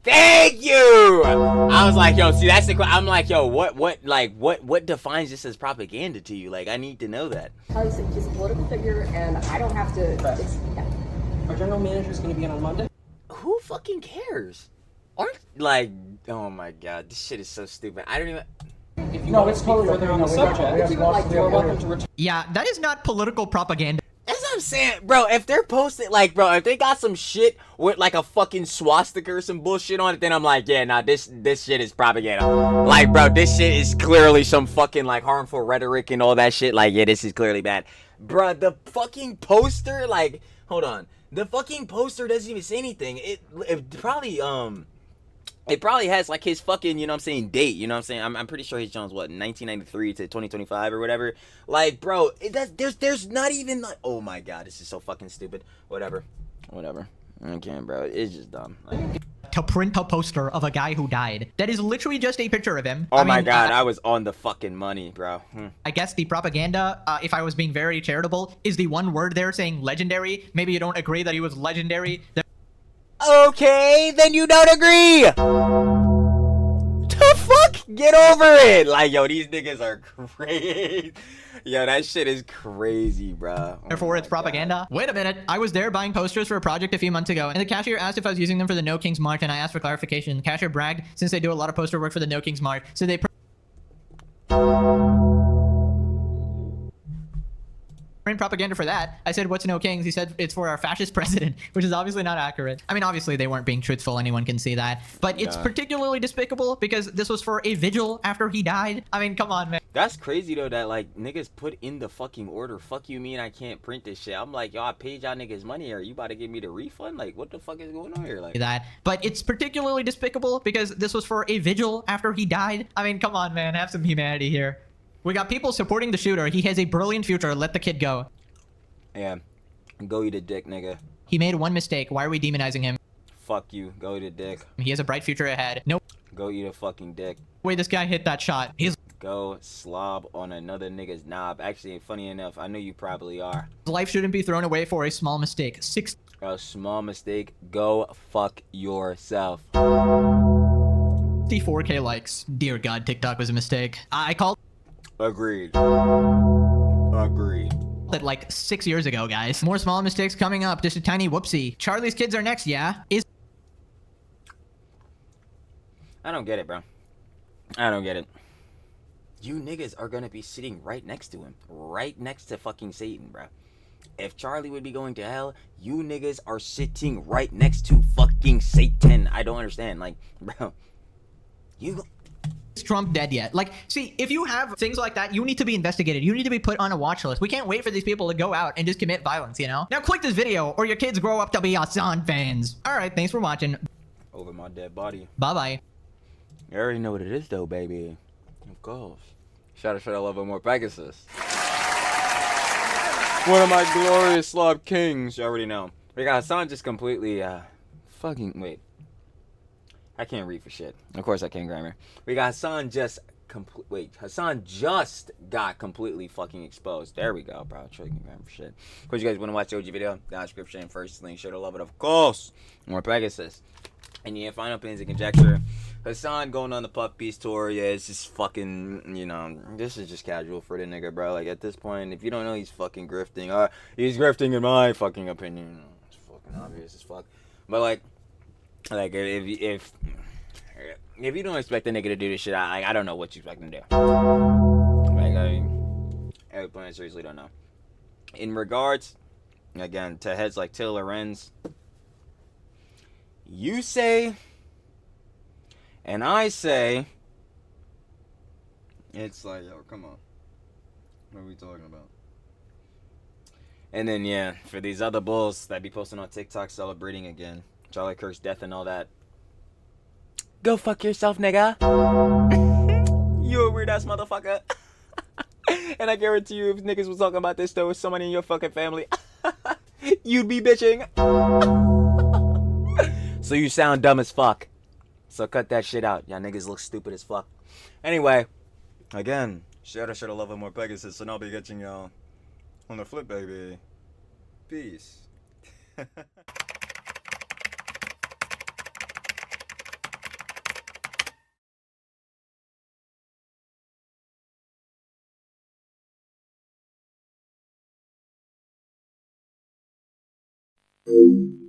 Thank you! I was like, yo, see, that's the... I'm like, yo, what defines this as propaganda to you? Like, I need to know that. He's a political figure, and I don't have to... yeah. Our general manager is going to be in on Monday. Who fucking cares? Aren't, like... Oh my god, this shit is so stupid. I don't even... If you want to speak further on the subject, you're welcome to return. Yeah, that is not political propaganda. That's what I'm saying, bro. If they're posting, like, bro, if they got some shit with like a fucking swastika or some bullshit on it, then I'm like, yeah, nah, this shit is propaganda. Like, bro, this shit is clearly some fucking like harmful rhetoric and all that shit. Like, yeah, this is clearly bad, bro. The fucking poster, like, hold on, the fucking poster doesn't even say anything. It probably has like his fucking, you know what I'm saying, date, you know what I'm saying? I'm pretty sure his Jones, what, 1993 to 2025 or whatever. Like, bro, there's not even like, oh my god, this is so fucking stupid. Whatever. Okay, bro, it's just dumb. Like, To print a poster of a guy who died. That is literally just a picture of him. oh my god, I was on the fucking money, bro. I guess the propaganda, if I was being very charitable, is the one word there saying legendary. Maybe you don't agree that he was legendary. Okay, then you don't agree. The fuck? Get over it. Like, yo, these niggas are crazy. Yo, that shit is crazy, bro. Therefore, it's propaganda. Wait a minute. I was there buying posters for a project a few months ago, and the cashier asked if I was using them for the No Kings March, and I asked for clarification. The cashier bragged, since they do a lot of poster work for the No Kings March, so they print propaganda for that. I said, what's No Kings? He said, it's for our fascist president, which is obviously not accurate. I mean, obviously they weren't being truthful. Anyone can see that. But it's particularly despicable because this was for a vigil after he died. I mean, come on, man. That's crazy, though, that, like, niggas put in the fucking order. Fuck you mean I can't print this shit? I'm like, yo, I paid y'all niggas money. Are you about to give me the refund? Like, what the fuck is going on here? Like that. But it's particularly despicable because this was for a vigil after he died. I mean, come on, man. Have some humanity here. We got people supporting the shooter. He has a brilliant future. Let the kid go. Yeah. Go eat a dick, nigga. He made one mistake. Why are we demonizing him? Fuck you. Go eat a dick. He has a bright future ahead. Nope. Go eat a fucking dick. Wait, this guy hit that shot. His Go slob on another nigga's knob. Actually, funny enough, I know you probably are. life shouldn't be thrown away for a small mistake. A small mistake. Go fuck yourself. 64K likes. Dear God, TikTok was a mistake. I called Agreed. it like 6 years ago, guys. More small mistakes coming up. Just a tiny whoopsie. Charlie's kids are next, yeah? I don't get it, bro. I don't get it. You niggas are gonna be sitting right next to him. Right next to fucking Satan, bro. If Charlie would be going to hell, you niggas are sitting right next to fucking Satan. I don't understand. Like, bro. Is Trump dead yet? Like, see, if you have things like that, you need to be investigated. You need to be put on a watch list. We can't wait for these people to go out and just commit violence, you know? Now click this video or your kids grow up to be Hasan fans. Alright, thanks for watching. Over my dead body. Bye-bye. You already know what it is, though, baby. Of course. Shout out, love more Pegasus. One of my glorious slob kings. You already know. We got Hasan just completely, fucking, wait. I can't read for shit. Of course I can't grammar. We got Hasan just, Hasan just got completely fucking exposed. There we go, bro. I'm sure you can grammar for shit. Of course, you guys want to watch the OG video? Down description, first link, sure to love it, of course. More Pegasus. And yeah, final opinions and conjecture. Hasan going on the Puff Piece tour, yeah, it's just fucking, you know, this is just casual for the nigga, bro. Like, at this point, if you don't know he's fucking grifting, he's grifting in my fucking opinion. It's fucking obvious as fuck. But, like if you don't expect the nigga to do this shit, I don't know what you expect him to do. Like, I mean, at the point, I seriously don't know. In regards, again, to heads like Till Lorenz, you say, and I say, it's like, yo, come on. What are we talking about? And then, yeah, for these other bulls that be posting on TikTok celebrating again, Charlie Kirk's death and all that, go fuck yourself, nigga. You a weird ass motherfucker. And I guarantee you, if niggas was talking about this though with somebody in your fucking family, you'd be bitching. So you sound dumb as fuck. So cut that shit out. Y'all niggas look stupid as fuck. Anyway, again, share the love and more Pegasus, and I'll be catching y'all on the flip, baby. Peace. Thank you.